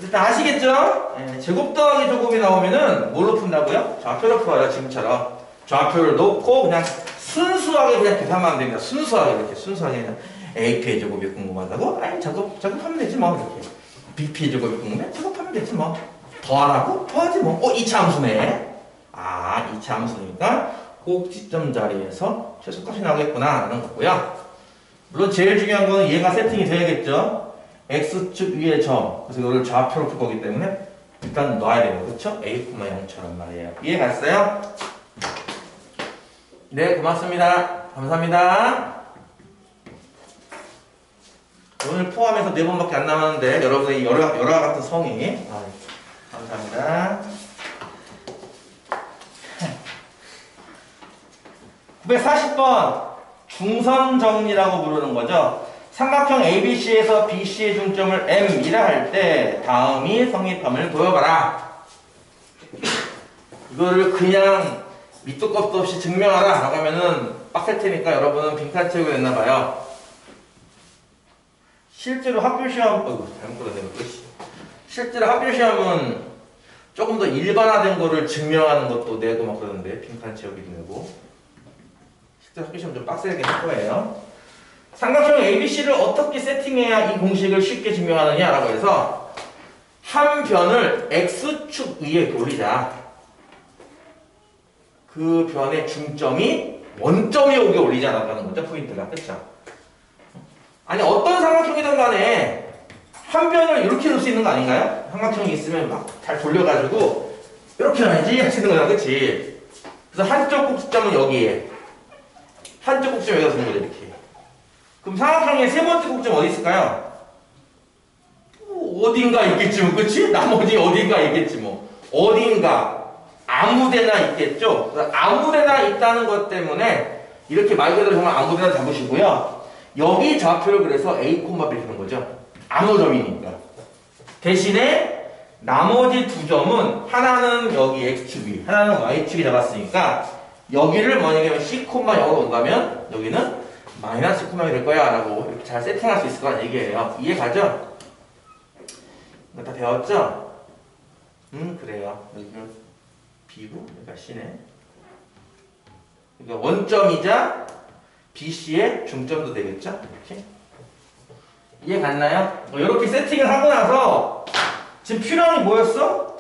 일단 아시겠죠? 제곱 더하기 제곱이 나오면은 뭘로 푼다고요? 좌표로 풀어요. 지금처럼 좌표를 놓고 그냥 순수하게 그냥 계산만 하면 됩니다. 순수하게 이렇게 순수하게 그냥 AP의 제곱이 궁금하다고? 아니 작업하면 되지 뭐. 이렇게 BP의 제곱이 궁금해? 작업하면 되지 뭐. 더하라고? 더하지 뭐. 2차 함수네. 2차 함수니까 꼭지점 자리에서 최소값이 나오겠구나 라는 거고요. 물론 제일 중요한 거는 얘가 세팅이 돼야겠죠. X축 위에 점. 그래서 이거를 좌표로 풀 거기 때문에 일단 놔야 돼요. 그쵸? A,0처럼 말이에요. 이해 갔어요? 네, 고맙습니다. 감사합니다. 오늘 포함해서 4번밖에 안 남았는데 여러분의 여러 같은 성의 감사합니다. 940번 중선 정리라고 부르는 거죠. 삼각형 ABC에서 BC의 중점을 M이라 할 때 다음이 성립함을 보여봐라. 이거를 그냥 밑도 끝도 없이 증명하라 라고 하면은 빡셀 테니까 여러분은 빈칸 채우게 됐나봐요. 실제로 학교 시험, 잘못 그러네. 실제로 학교 시험은 조금 더 일반화된 거를 증명하는 것도 내고 막 그러는데, 빈칸 채우기도 내고. 실제로 학교 시험 좀 빡세게 할 거예요. 삼각형 ABC를 어떻게 세팅해야 이 공식을 쉽게 증명하느냐 라고 해서 한 변을 X축 위에 올리자. 그 변의 중점이 원점이 오게 올리자라고 하는 거죠. 포인트가. 그쵸? 아니 어떤 삼각형이든 간에 한 변을 이렇게 놓을 수 있는 거 아닌가요? 삼각형이 있으면 막 잘 돌려가지고 이렇게 놔야지 하시는 거야. 그치? 그래서 한쪽 꼭지점은 여기에 한쪽 꼭지점 여기다 두는 거죠. 이렇게. 그럼 삼각형의 세 번째 꼭지점 어디 있을까요? 어딘가 있겠지 뭐. 그치? 나머지 어딘가 있겠지 뭐. 어딘가 아무데나 있겠죠? 아무데나 있다는 것 때문에 이렇게 말 그대로 정말 아무데나 잡으시고요. 여기 좌표를 그래서 A, B를 주는 거죠. 아무 점이니까. 대신에 나머지 두 점은 하나는 여기 X축이, 하나는 Y축이 잡았으니까 여기를 만약에 C, 0로 온다면 여기는 마이너스 0이 될 거야 라고 이렇게 잘 세팅할 수 있을 거란 얘기예요. 이해 가죠? 이거 다 배웠죠? 그래요. 여기가 B고 여기가 C네. 그러니까 원점이자 BC의 중점도 되겠죠? 이렇게. 이해 갔나요? 이렇게 세팅을 하고 나서 지금 필요한 게 뭐였어?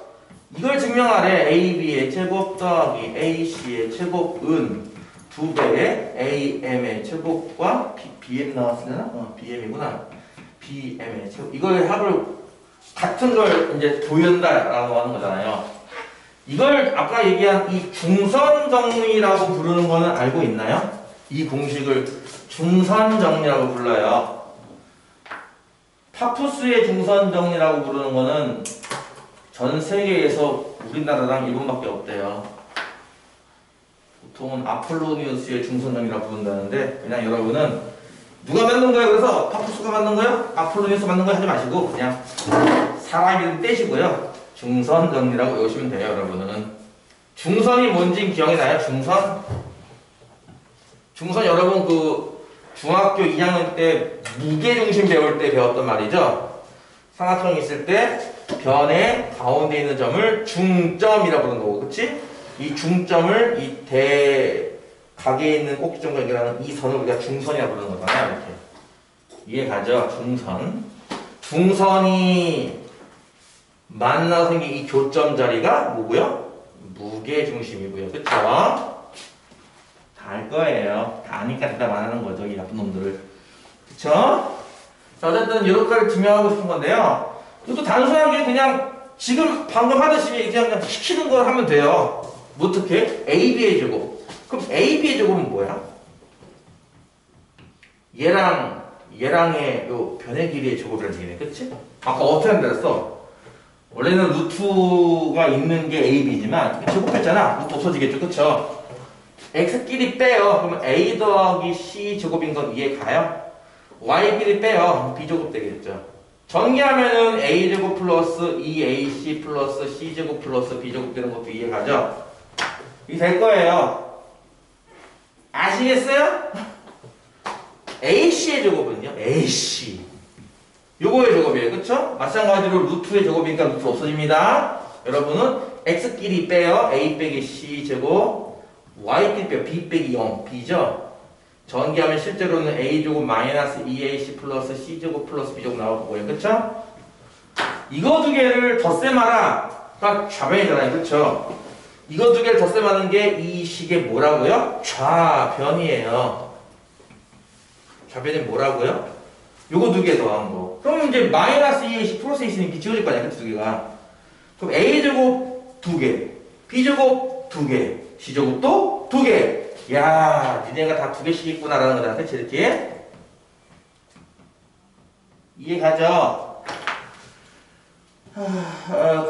이걸 증명하래. AB의 제곱 더하기 AC의 제곱은 2배의 AM의 제곱과 BM 나왔으려나? BM이구나. BM의 제곱. 이걸 합을 같은 걸 이제 보인다라고 하는 거잖아요. 이걸 아까 얘기한 이 중선 정리라고 부르는 거는 알고 있나요? 이 공식을 중선 정리라고 불러요. 파푸스의 중선 정리라고 부르는 거는 전 세계에서 우리나라랑 일본밖에 없대요. 보통은 아폴로니우스의 중선 정리라고 부른다는데 그냥 여러분은 누가 만든 거예요? 그래서 파푸스가 만든 거예요? 아폴로니우스 만든 거예요? 하지 마시고 그냥 사람 이름 떼시고요. 중선 정리라고 외우시면 돼요. 여러분은 중선이 뭔지 기억이 나요? 중선 여러분 그 중학교 2학년 때 무게중심 배울 때 배웠던 말이죠. 삼각형이 있을 때 변의 가운데 있는 점을 중점이라 부르는 거고, 그치? 이 중점을 이 대각에 있는 꼭지점과 연결하는 이 선을 우리가 중선이라 부르는 거잖아요. 이렇게 이해 가죠? 중선. 중선이 만나서 생긴 이 교점 자리가 뭐고요? 무게중심이고요. 그쵸? 다 알 거예요. 다 아니까 대답 안 하는 거죠. 이 나쁜 놈들을. 그쵸? 자, 어쨌든 이렇게 증명하고 싶은 건데요. 이것도 단순하게 그냥 지금 방금 하듯이 그냥 시키는 걸 하면 돼요. 뭐 어떻게? AB의 제곱. 그럼 AB의 제곱은 뭐야? 얘랑의 요 변의 길이의 제곱이라는 얘기네. 그치? 아까 어떻게 한다 그랬어? 원래는 루트가 있는 게 AB지만 제곱했잖아. 루트 없어지겠죠. 그쵸? X끼리 빼요. 그러면 A 더하기 C 제곱인 건 이해 가요? Y끼리 빼요. B제곱 되겠죠. 전개하면은 A제곱 플러스 2AC 플러스 C제곱 플러스 B제곱 되는 것도 이해 가죠? 이게 될 거예요. 아시겠어요? AC의 제곱은요? AC. 요거의 제곱이에요. 그쵸? 마찬가지로 루트의 제곱이니까 루트 없어집니다. 여러분은 X끼리 빼요. A 빼기 C 제곱. Y끼리 빼요. B 빼기 0. B죠? 전개하면 실제로는 A제곱 마이너스 2AC 플러스 C제곱 플러스 B제곱 나올 거고요. 그쵸? 이거 두 개를 덧셈하라. 그러니까 좌변이잖아요. 그쵸? 이거 두 개를 덧셈하는 게 이 식의 뭐라고요? 좌변이에요. 좌변이 뭐라고요? 요거 두 개 더한 거. 그럼 이제 마이너스 2AC 플러스 있으니까 지워질 거 아니야, 그 두 개가. 그럼 A제곱 두 개, B제곱 두 개, C제곱도 두 개. 야, 니네가 다 두 개씩 있구나라는 거다. 그치, 이렇게? 이해 가죠?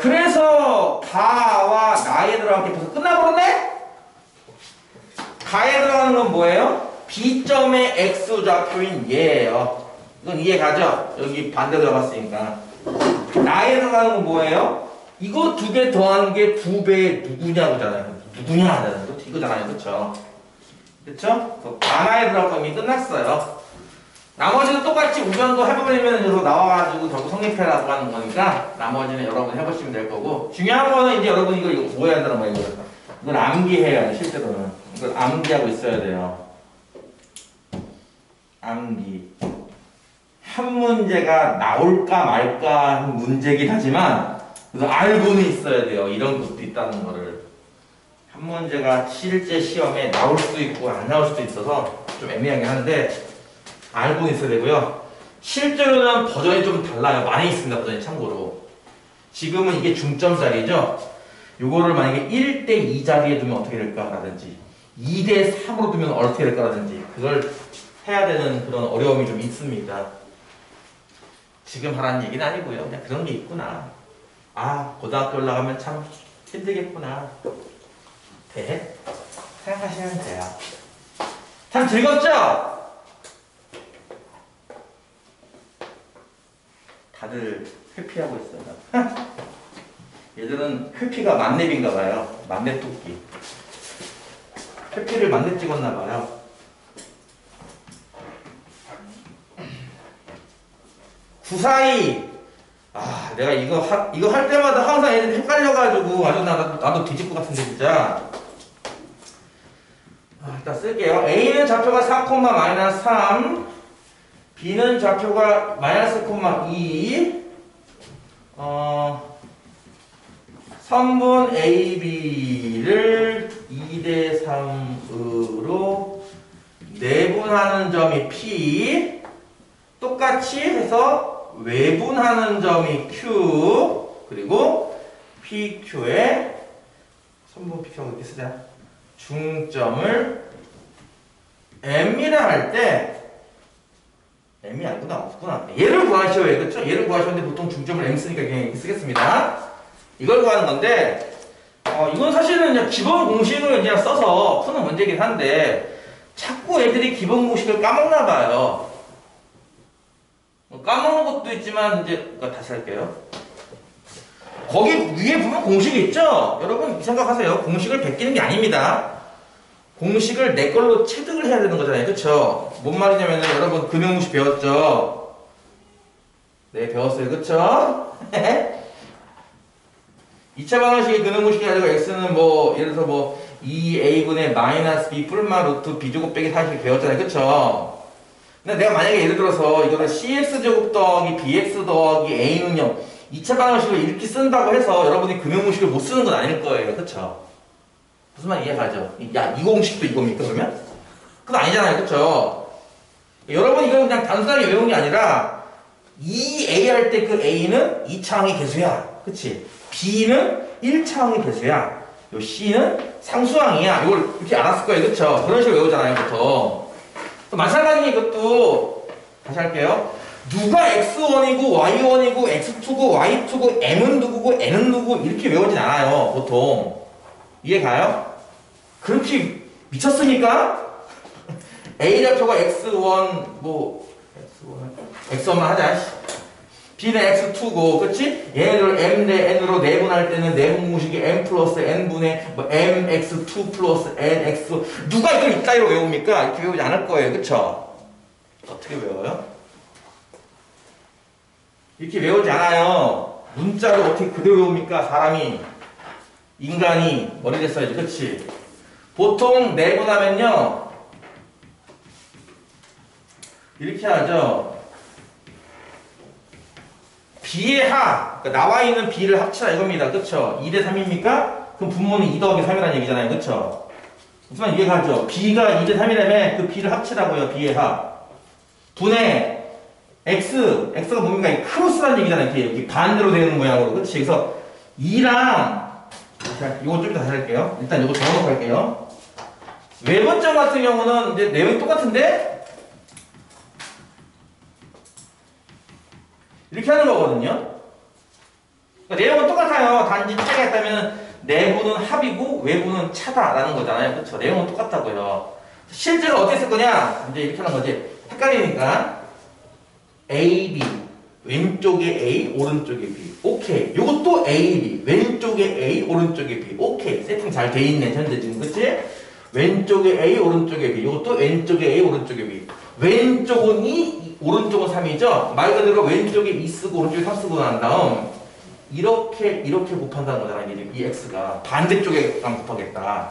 그래서 가와 나에 들어간 게 벌써 끝나버렸네? 가에 들어가는 건 뭐예요? B점의 X좌표인 얘예요. 이건 이해 가죠? 여기 반대 들어갔으니까. 나에 들어가는 건 뭐예요? 이거 두 개 더한 게 두 배의 누구냐고잖아요. 누구냐 하잖아요. 이거잖아요. 그쵸? 그쵸? 가나에 들어갈 거 이미 끝났어요. 나머지는 똑같이 우변도 해버리면 여기서 나와가지고 결국 성립해라고 하는 거니까 나머지는 여러분 해보시면 될 거고, 중요한 거는 이제 여러분 이거 뭐 해야 된다는 거예요. 이걸 암기해야 돼. 실제로는 이걸 암기하고 있어야 돼요. 암기. 한 문제가 나올까 말까 하는 문제긴 하지만 그래서 알고는 있어야 돼요. 이런 것도 있다는 거를. 한 문제가 실제 시험에 나올 수도 있고 안 나올 수도 있어서 좀 애매하긴 한데 알고는 있어야 되고요. 실제로는 버전이 좀 달라요. 많이 있습니다. 버전이 참고로. 지금은 이게 중점 자리죠. 요거를 만약에 1대2 자리에 두면 어떻게 될까라든지 2대3으로 두면 어떻게 될까라든지 그걸 해야 되는 그런 어려움이 좀 있습니다. 지금 하라는 얘기는 아니고요. 그냥 그런 게 있구나. 아, 고등학교 올라가면 참 힘들겠구나. 돼? 생각하시면 돼요. 참 즐겁죠? 다들 회피하고 있어요. 얘들은 회피가 만렙인가 봐요. 만렙 토끼. 회피를 만렙 찍었나 봐요. 구사이. 아, 내가 이거 할 때마다 항상 애들이 헷갈려가지고 아주 나도 뒤질 것 같은데 진짜. 일단 쓸게요. A는 좌표가 4,-3, B는 좌표가 -2. 선분 AB를 2대3으로 내분하는 점이 P. 똑같이 해서 외분하는 점이 Q. 그리고 PQ에 선분 PQ하고 이렇게 쓰자. 중점을 M이라 할 때 M이 아니구나. 없구나. 얘를 구하셔야 그렇죠? 얘를 구하셨는데 보통 중점을 M 쓰니까 그냥 이렇게 쓰겠습니다. 이걸 구하는 건데 이건 사실은 그냥 기본 공식을 그냥 써서 푸는 문제긴 한데 자꾸 애들이 기본 공식을 까먹나 봐요. 까먹는 것도 있지만 이제 다시 할게요. 거기 위에 보면 공식이 있죠? 여러분 생각하세요. 공식을 베끼는 게 아닙니다. 공식을 내 걸로 체득을 해야 되는 거잖아요. 그쵸? 뭔 말이냐면 여러분 금융공식 배웠죠? 네, 배웠어요. 그쵸? 2차 방정식의 금융공식이 가지고 x는 뭐 예를 들어서 뭐 2a분의 -b 뿔마 루트 b제곱 빼기 40 배웠잖아요. 그쵸? 근데 내가 만약에 예를 들어서 이거를 cx제곱 더하기 bx 더하기 a는요 2차 방정식을 이렇게 쓴다고 해서 여러분이 금형공식을 못 쓰는 건 아닐 거예요. 그쵸? 무슨 말 이해가죠? 야, 이 공식도 이겁니까 그러면? 그건 아니잖아요. 그쵸? 여러분 이건 그냥 단순하게 외운 게 아니라 이 a 할 때 그 a는 2차항의 개수야. 그치? b는 1차항의 개수야. 요 c는 상수항이야. 이걸 이렇게 알았을 거예요. 그쵸? 그런 식으로 외우잖아요. 보통. 또 마찬가지로 이것도 다시 할게요. 누가 x1이고 y1이고 x2고 y2고 m은 누구고 n은 누구 이렇게 외우진 않아요. 보통. 이해가요? 그렇게 미쳤습니까? A 좌표가 x1 뭐 x1만 하자. b는 x2고 그치? 얘를 m 대 n으로 내분할 때는 내분 공식이 m 플러스 n분의 뭐 mx2 플러스 nx 누가 이걸 이따위로 외웁니까? 이렇게 외우지 않을 거예요. 그쵸? 어떻게 외워요? 이렇게 외우지 않아요. 문자로 어떻게 그대로 외웁니까? 사람이 인간이 머리를 써야지. 그치? 보통 내분하면요 이렇게 하죠. b의 하, 그러니까 나와 있는 b를 합치라 이겁니다. 그쵸? 2대 3입니까? 그럼 분모는 2 더하기 3이라는 얘기잖아요. 그쵸? 무슨 말 이해가죠? b가 2대 3이라면 그 b를 합치라고요. b의 하. 분의 x가 뭡니까? 이 크로스라는 얘기잖아요. 이렇게 여기 반대로 되는 모양으로. 그치? 그래서 2랑 이거 좀 이따 다시 할게요. 일단 이거 적어놓고 할게요. 외분점 같은 경우는 이제 내용이 똑같은데 이렇게 하는 거거든요. 그러니까 내용은 똑같아요. 단지 차이가 있다면 내부는 합이고 외부는 차다라는 거잖아요. 그렇죠? 내용은 똑같다고요. 실제로 어떻게 쓸 거냐? 이제 이렇게 하는 거지. 헷갈리니까 A, B 왼쪽에 A, 오른쪽에 B. 오케이. 요것도 A, B 왼쪽에 A, 오른쪽에 B. 오케이. 세팅 잘 돼 있네. 현재 지금 그치? 왼쪽에 A, 오른쪽에 B. 요것도 왼쪽에 A, 오른쪽에 B. 왼쪽은 2, 오른쪽은 3이죠? 말 그대로 왼쪽에 2 쓰고 오른쪽에 3 쓰고 난 다음 이렇게 곱한다는 거잖아. 이제 이 x가 반대쪽에랑 곱하겠다.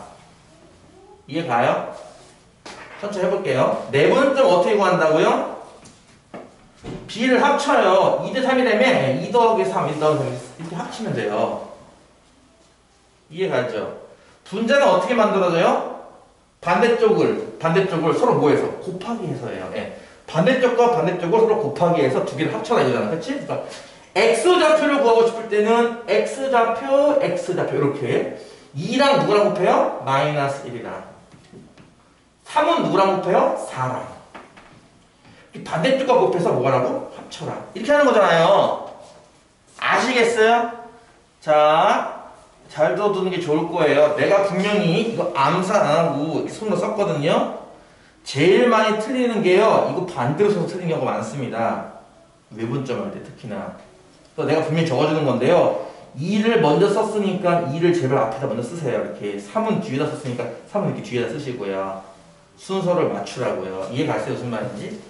이해 가요? 천천히 해볼게요. 네 번째 어떻게 구한다고요? b를 합쳐요. 2대 3이라면 2 더하기 3, 1 더하기 3 이렇게 합치면 돼요. 이해 가죠? 분자는 어떻게 만들어져요? 반대쪽을 서로 뭐해서? 곱하기 해서예요. 예. 반대쪽과 반대쪽을 서로 곱하기 해서 두 개를 합쳐라 이거잖아. 그치? 그러니까 x좌표를 구하고 싶을 때는 x좌표 이렇게 2랑 누구랑 곱해요? 마이너스 1이랑 3은 누구랑 곱해요? 4랑 반대쪽과 곱해서 뭐가라고? 합쳐라 이렇게 하는 거잖아요. 아시겠어요? 자, 잘 들어두는 게 좋을 거예요. 내가 분명히 이거 암산 안 하고 이렇게 손으로 썼거든요. 제일 많이 틀리는 게요. 이거 반대로 써서 틀리는 경우가 많습니다. 외분점 할 때 특히나. 그래서 내가 분명히 적어주는 건데요. 2를 먼저 썼으니까 2를 제발 앞에다 먼저 쓰세요. 이렇게 3은 뒤에다 썼으니까 3은 이렇게 뒤에다 쓰시고요. 순서를 맞추라고요. 이해 가세요? 무슨 말인지?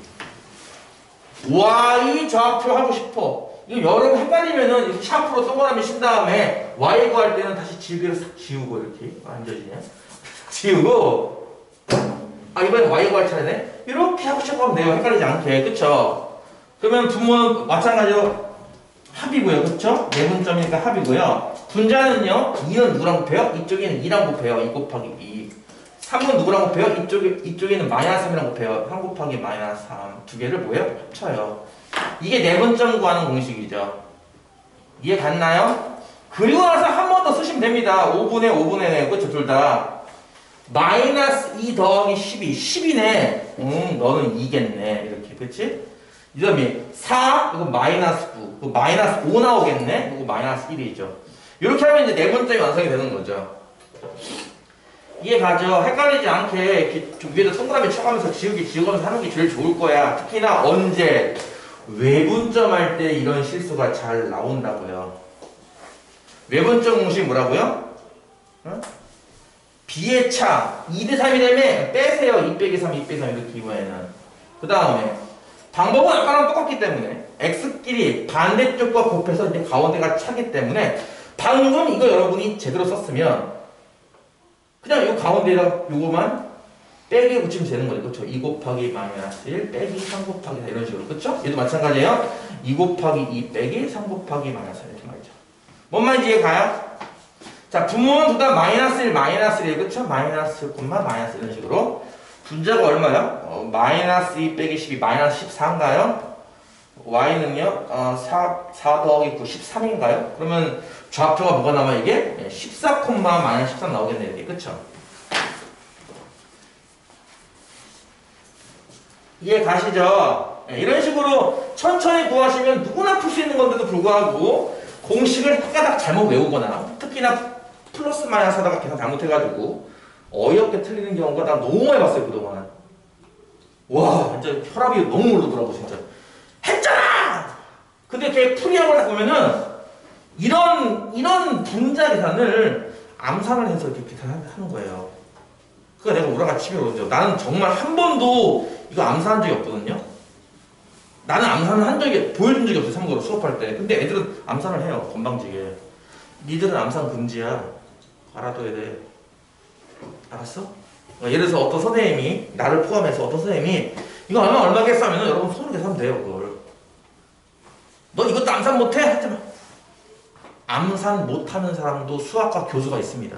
Y 좌표 하고 싶어. 이거 여러분 헷갈리면은 이렇게 샤프로 동그라미 친 다음에 Y 구할 때는 다시 지우개를 싹 지우고 이렇게 앉아지냐? 지우고 이번엔 Y 구할 차례네? 이렇게 하고 싶으면 돼요. 헷갈리지 않게. 그쵸? 그러면 분모는 마찬가지로 합이고요. 그쵸? 내분점이니까 합이고요. 분자는요. 2는 누구랑 곱해요? 이쪽에는 2랑 곱해요. 2 곱하기 2. 3은 누구랑 곱해요? 이쪽에는 마이너스 3이랑 곱해요. 3 곱하기 마이너스 3. 두 개를 뭐예요? 합쳐요. 이게 내분점 구하는 공식이죠. 이해 갔나요? 그리고 나서 한 번 더 쓰시면 됩니다. 5분의 5분의 4. 그쵸? 둘 다. 마이너스 2 더하기 12. 10이네. 너는 2겠네. 이렇게. 그치? 이 다음에 4, 이거 마이너스 9. 이거 마이너스 5 나오겠네? 이거 마이너스 1이죠. 이렇게 하면 이제 내분점이 완성이 되는 거죠. 이해 가죠? 헷갈리지 않게 이렇게 위에다 동그라미 쳐가면서 지우가면서 하는 게 제일 좋을 거야. 특히나 언제? 외분점 할 때 이런 실수가 잘 나온다고요. 외분점 공식 뭐라고요? b의 차 2대 3이라면 빼세요. 2 빼기 3, 2 빼기 3 이렇게 이번에는. 그 다음에 방법은 아까랑 똑같기 때문에 x끼리 반대쪽과 곱해서 이제 가운데가 차기 때문에 방금 이거 여러분이 제대로 썼으면 그냥 이 가운데에다가 요거만 빼기 붙이면 되는 거죠. 그쵸? 2 곱하기 마이너스 1 빼기 3 곱하기 4 이런 식으로. 그쵸? 얘도 마찬가지예요. 2 곱하기 2 빼기 3 곱하기 마이너스 1 이렇게 말이죠. 뭔 말인지 이해가요? 자, 부모는 둘 다 마이너스 1, 마이너스 1, 그쵸? 마이너스, 마이너스 이런 식으로. 분자가 얼마요? 마이너스 2 빼기 12, 마이너스 14인가요? y는요? 4 더하기 9, 13인가요? 그러면 좌표가 뭐가 나와 이게? 14, 마이너스 13 나오겠네, 이게. 그쵸? 이해 가시죠? 이런 식으로 천천히 구하시면 누구나 풀 수 있는 건데도 불구하고 공식을 헷가닥 잘못 외우거나 특히나 플러스 마이너스 하다가 계산 잘못해가지고 어이없게 틀리는 경우가 나 너무 많이 봤어요 그동안. 와 진짜 혈압이 너무 오르더라고 진짜. 했잖아! 근데 걔 풀이하고 딱 보면은 이런 분자 계산을 암산을 해서 이렇게 계산하는 거예요. 그러니까 내가 오라가 치매 오죠. 나는 정말 한 번도 이거 암산한 적이 없거든요. 나는 암산을 한 적이 보여준 적이 없어요. 참고로 수업할 때. 근데 애들은 암산을 해요. 건방지게. 니들은 암산 금지야. 알아둬야 돼. 알았어? 예를 들어서 어떤 선생님이 나를 포함해서 어떤 선생님이 이거 얼마겠어 하면 여러분 손으로 계산하면 돼요. 그걸. 너 이것도 암산 못해? 하지 마. 암산 못하는 사람도 수학과 교수가 있습니다.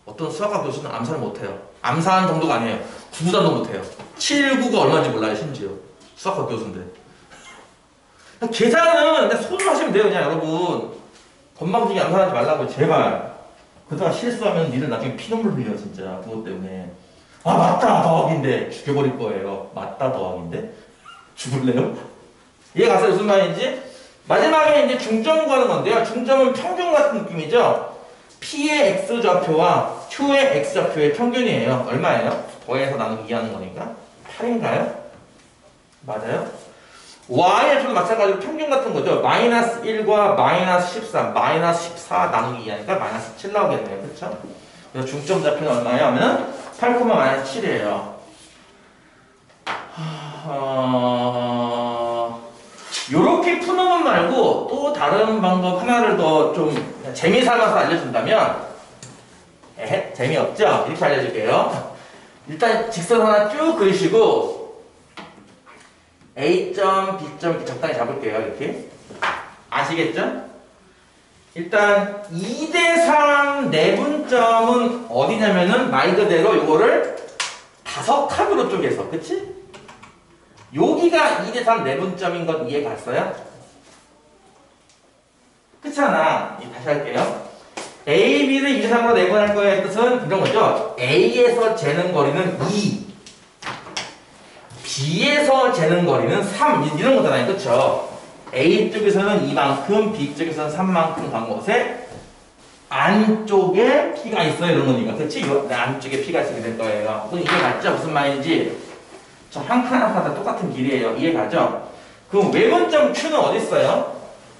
어떤 수학과 교수는 암산을 못해요. 암산 정도가 아니에요. 구구단도 못해요. 7구가 얼마인지 몰라요. 심지어. 수학과 교수인데. 계산은 그냥 손으로 하시면 돼요. 그냥 여러분. 건방지게 암산하지 말라고 제발. 그러다가 실수하면 니들 나중에 피눈물 흘려 진짜. 그것 때문에. 아 맞다 더하기인데 죽여버릴 거예요. 맞다 더하기인데 죽을래요? 이해 갔어요? 무슨 말인지? 마지막에 이제 중점 구하는 건데요. 중점은 평균 같은 느낌이죠. P의 X좌표와 Q의 X좌표의 평균이에요. 얼마예요? 더해서 나누기 2 하는 거니까 8인가요? 맞아요? Y의 좌표도 마찬가지로 평균 같은 거죠. 마이너스 1과 마이너스 13, 마이너스 14 나누기 2 하니까 마이너스 7 나오겠네요. 그렇죠? 그래서 중점 좌표는 얼마예요? 하면 8, 마이너스 7이에요. 요렇게 푸는 것 말고 또 다른 방법 하나를 더 좀 재미삼아서 알려준다면 재미없죠? 이렇게 알려줄게요. 일단 직선 하나 쭉 그리시고 A점, B점 이렇게 적당히 잡을게요. 이렇게 아시겠죠? 일단 2대3 내분점은 어디냐면은 말 그대로 요거를 5칸으로 쪼개서 그치? 여기가 2대3 내분점인 건 이해 갔어요? 그렇잖아. 다시 할게요. A, B를 2대3으로 내분할 거의 뜻은 이런 거죠. A에서 재는 거리는 2, B에서 재는 거리는 3 이런 거잖아요. 그렇죠? A 쪽에서는 2만큼, B 쪽에서는 3만큼 간 곳에 안쪽에 P가 있어요. 이런 거니까. 그렇지? 안쪽에 P가 있게 될 거예요. 그럼 이게 맞죠? 무슨 말인지? 저 한 칸 한 칸 다 똑같은 길이에요. 이해 가죠? 그럼 외분점 Q는 어디 있어요?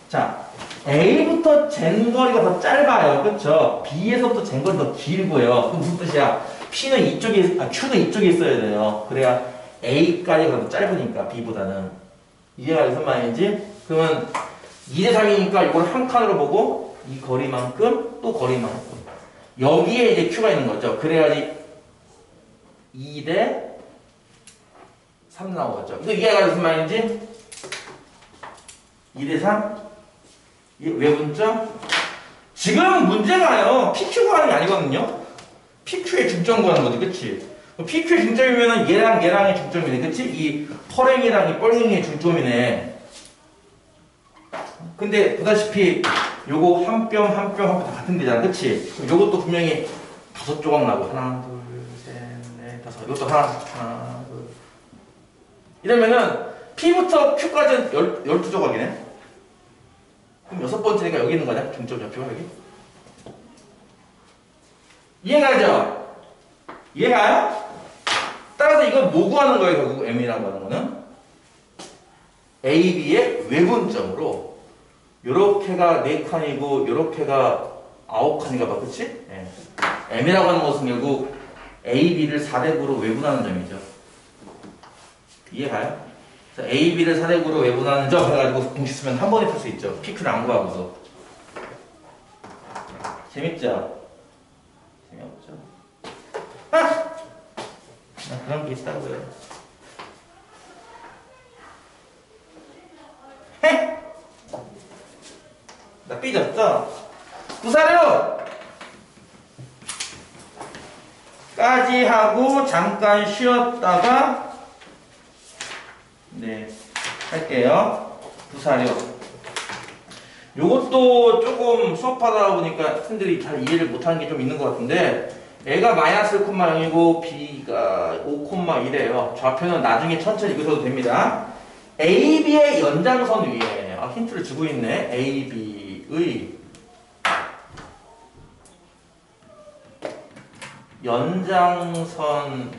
자, A부터 잰 거리가 더 짧아요. 그렇죠? B에서부터 잰 거리 더 길고요. 그럼 무슨 뜻이야? Q는 이쪽에 있어야 돼요. 그래야 A까지가 더 짧으니까 B보다는. 이해가 무슨 말인지? 그러면 2대3이니까 이걸 한 칸으로 보고 이 거리만큼 또 거리만큼 여기에 이제 Q가 있는 거죠. 그래야지 2대 3 나오겠죠. 이거 이해가 무슨 말인지? 2대3? 외분점? 지금 문제가요. PQ 구하는 게 아니거든요. PQ의 중점 구하는 거지. 그치? PQ의 중점이면은 얘랑의 중점이네. 그치? 이 펄행이랑 이 뻘갱이의 중점이네. 근데 보다시피 요거 한 뼘 한 뼘 다 같은 데잖아. 그치? 그럼 요것도 분명히 5조각 나고 하나 둘 셋 넷 다섯 이것도 하나 둘 이러면은 P부터 Q까지는 12조각이네. 그럼 6번째니까 여기 있는 거냐? 중점 좌표가 여기. 이해가죠? 이해가요? 따라서 이건 뭐 구하는 거예요? 결국 M이라고 하는 거는 A, B의 외분점으로 요렇게가 4칸이고 요렇게가 9칸인가 봐. 그치? 네. M이라고 하는 것은 결국 A, B를 4대구로 외분하는 점이죠. 이해가요? A, B를 4대구로 외분하는 점 해가지고 공식 쓰면 한 번에 풀 수 있죠. PQ를 안 구하고서. 재밌죠? 재미없죠? 그런 게 있다고요. 헤! 나 삐졌어? 구사료! 까지 하고 잠깐 쉬었다가 네 할게요. 부사료. 요것도 조금 수업하다 보니까 학생들이 잘 이해를 못하는 게 좀 있는 것 같은데 A가 마이너스 1,0이고 B가 5,1이에요. 좌표는 나중에 천천히 읽으셔도 됩니다. AB의 연장선 위에 힌트를 주고 있네. AB의 연장선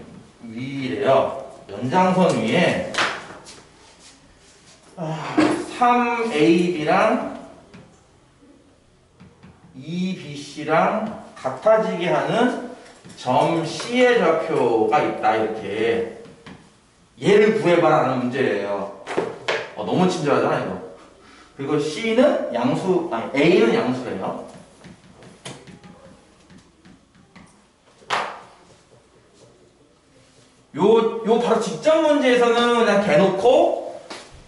위래요. 연장선 위에 3AB랑 2BC랑 같아지게 하는 점 C의 좌표가 있다. 이렇게 얘를 구해봐라는 문제예요. 너무 친절하잖아 이거. 그리고 C는 양수, 아니 A는 양수래요. 요 바로 직전 문제에서는 그냥 대놓고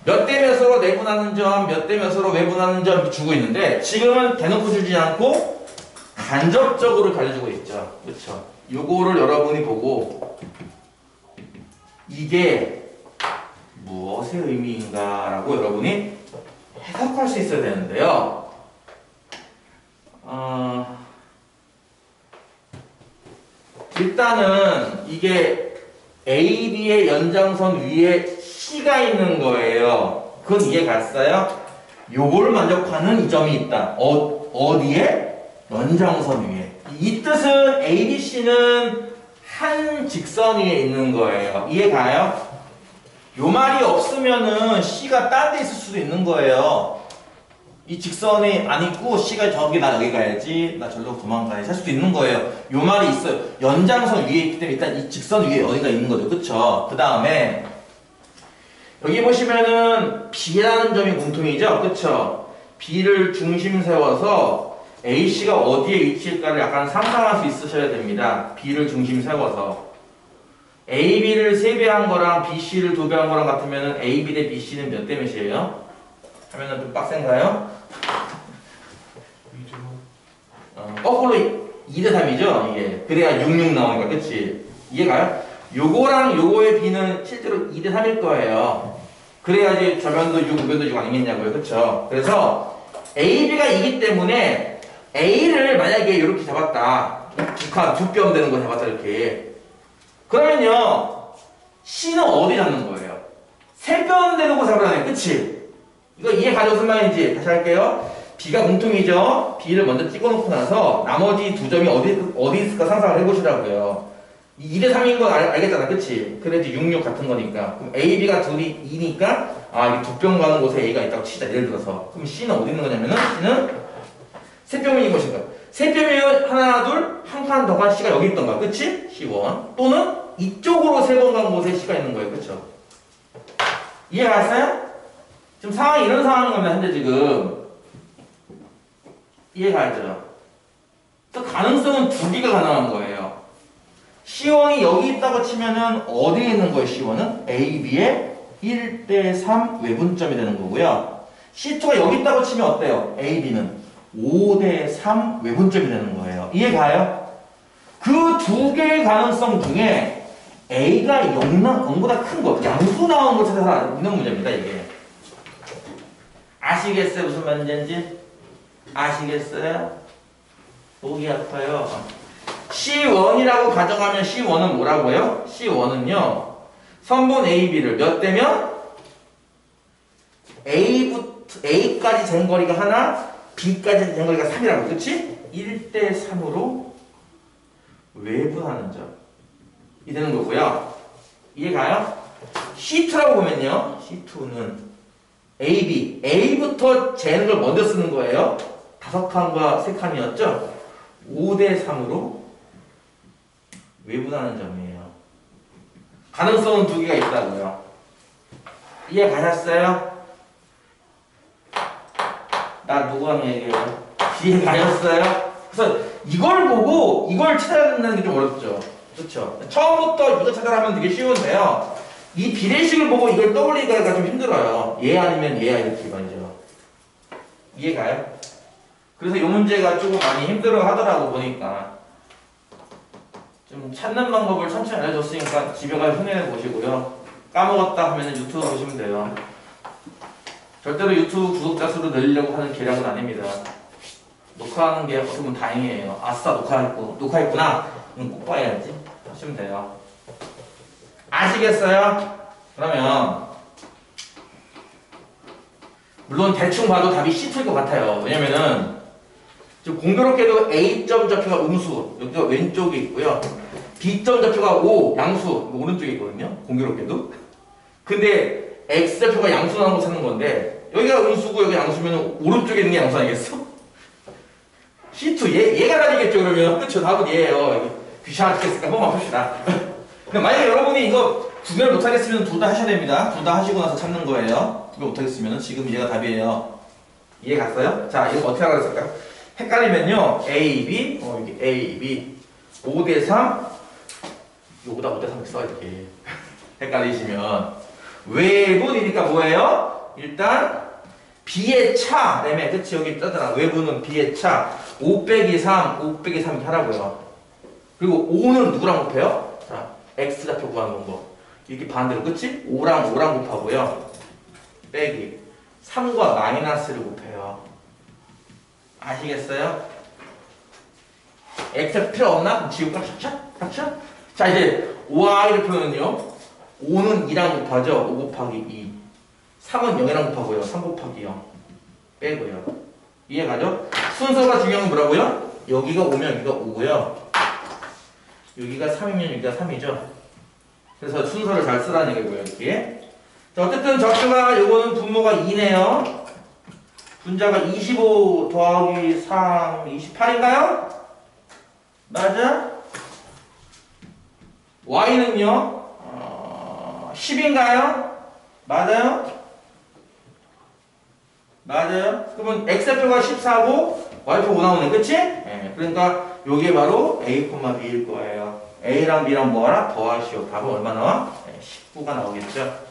몇 대 몇으로 내분하는 점, 몇 대 몇으로 외분하는 점 주고 있는데 지금은 대놓고 주지 않고 간접적으로 가르쳐주고 있죠. 그렇죠? 요거를 여러분이 보고 이게 무엇의 의미인가라고 여러분이 해석할 수 있어야 되는데요. 일단은 이게 AB의 연장선 위에 C가 있는 거예요. 그건 이해 갔어요? 요걸 만족하는 이 점이 있다. 어디에? 연장선 위에. 이 뜻은 ABC는 한 직선 위에 있는 거예요. 이해 가요? 요 말이 없으면은 C가 딴 데 있을 수도 있는 거예요. 이 직선이 안 있고 C가 저기 나 여기 가야지 나 저기로 도망가야지 할 수도 있는 거예요. 요 말이 있어요. 연장선 위에 있기 때문에 일단 이 직선 위에 어디가 있는 거죠. 그쵸? 그 다음에 여기 보시면은 B라는 점이 공통이죠. 그쵸? B를 중심 세워서 AC가 어디에 위치일까를 약간 상상할 수 있으셔야 됩니다. B를 중심 세워서 AB를 3배한 거랑 BC를 2배한 거랑 같으면은 AB 대 BC는 몇 대 몇이에요? 하면은 좀 빡센가요? 거꾸로 2대 3이죠? 이게. 그래야 66 나오니까, 그치? 이해가요? 요거랑 요거의 B는 실제로 2대 3일 거예요. 그래야지 저변도 6, 우변도 6 아니겠냐고요. 그쵸? 그래서 AB가 2기 때문에 A를 만약에 이렇게 잡았다. 두 뼘 되는 거 잡았다, 이렇게. 그러면요, C는 어디 잡는 거예요? 3뼘 되는 거 잡으라네. 그치? 이거 이해 가죠? 무슨 말인지 다시 할게요. B가 공통이죠. B를 먼저 찍어놓고 나서 나머지 두 점이 어디 있을까 상상을 해보시라고요. 2대 3인 건 알겠잖아. 그치? 그래도 66 같은 거니까. 그럼 A, B가 둘이 2니까 이게 두 뼘 가는 곳에 A가 있다고 치자. 예를 들어서. 그럼 C는 어디 있는 거냐면은 C는 세 뼘인 것인가. 세 뼘이면 하나, 둘, 한 칸 더 간 C가 여기 있던 거야. 그치? C1. 또는 이쪽으로 세 번 간 곳에 C가 있는 거예요. 그쵸? 이해 갔어요? 지금 상황이 이런 상황인 겁니다. 현재 지금. 이해 가죠? 또 가능성은 두 개가 가능한 거예요. C1이 여기 있다고 치면은 어디에 있는 거예요? C1은? A, B의 1대 3 외분점이 되는 거고요. C2가 여기 있다고 치면 어때요? A, B는 5대 3 외분점이 되는 거예요. 이해 가요? 그 두 개의 가능성 중에 A가 0보다 큰 거, 양수 나온 걸 찾아서 있는 문제입니다. 이게. 아시겠어요? 무슨 말인지? 아시겠어요? 목이 아파요. C1이라고 가정하면 C1은 뭐라고요? C1은요. 선분 AB를 몇 대면? A까지 잰 거리가 하나, B까지 잰 거리가 3이라고. 그치? 1대 3으로 외분하는 점이 되는 거고요. 이해가요? C2라고 보면요. C2는 A부터 재는 걸 먼저 쓰는 거예요. 5칸과 3칸이었죠? 5대 3으로 외분하는 점이에요. 가능성은 두 개가 있다고요. 이해 가셨어요? 나 누구랑 얘기해요? 이해 가셨어요? 그래서 이걸 보고 이걸 찾아야 된다는 게 좀 어렵죠? 그렇죠? 처음부터 이거 찾아라면 되게 쉬운데요. 이 비례식을 보고 이걸 떠올리기가 좀 힘들어요. 얘 아니면 얘야 이렇게 말이죠. 이해가요? 그래서 이 문제가 조금 많이 힘들어 하더라고 보니까. 좀 찾는 방법을 천천히 알려줬으니까 집에 가서 흉내내 보시고요. 까먹었다 하면 유튜브 보시면 돼요. 절대로 유튜브 구독자 수를 늘리려고 하는 계략은 아닙니다. 녹화하는 게 어떻게 보면 다행이에요. 아싸 녹화했구나. 꼭 봐야지. 하시면 돼요. 아시겠어요? 그러면 물론 대충 봐도 답이 C일 것 같아요. 왜냐면은 지금 공교롭게도 A점 좌표가 음수 여기가 왼쪽에 있고요. B점 좌표가 O 양수 오른쪽에 있거든요. 공교롭게도. 근데 X 좌표가 양수 나온 거 찾는 건데 여기가 음수고 여기 양수면 오른쪽에 있는 게 양수 아니겠어? C2 얘가 다니겠죠 그러면. 그렇죠. 답은 얘예요. 귀찮았겠으니까 한번만 봅시다. 근데 만약에 여러분이 이거 구별 못하겠으면 둘 다 하셔야 됩니다. 둘 다 하시고 나서 찾는 거예요. 구별 못하겠으면 지금 얘가 답이에요. 이해 갔어요? 자, 이거 어떻게 하라 그랬을까요? 헷갈리면요. A, B, 여기 A, B 5대 3 요거다 5대 3 써 이렇게. 헷갈리시면 외분이니까 뭐예요? 일단 B의 차 그다음에 그치 여기 있잖아. 외분은 B의 차 5 빼기 3, 5 빼기 3 이렇게 하라고요. 그리고 5는 누구랑 곱해요? 자, X좌표 구하는 방법. 이렇게 반대로, 그치? 5랑 곱하고요. 빼기. 3과 마이너스를 곱해요. 아시겠어요? X좌표 필요 없나? 그럼 지울까? 샥샥? 자, 이제 Y를 표현은요. 5는 2랑 곱하죠? 5 곱하기 2. 3은 0이랑 곱하고요. 3 곱하기 0. 빼고요. 이해가죠? 순서가 중요한 건 뭐라고요? 여기가 5면 여기가 5고요. 여기가 3이면 여기가 3이죠. 그래서 순서를 잘 쓰라는 얘기고요. 이렇게. 자, 어쨌든 적수가 요거는 분모가 2네요. 분자가 25 더하기 3, 28인가요? 맞아? Y는요? 10인가요? 맞아요? 맞아요? 그러면 X표가 14고 Y표 5 나오네. 그치? 네, 그러니까 요게 바로 A, B일 거예요. A랑 B랑 뭐하라? 더하시오. 답은 얼마 나와? 19가 나오겠죠?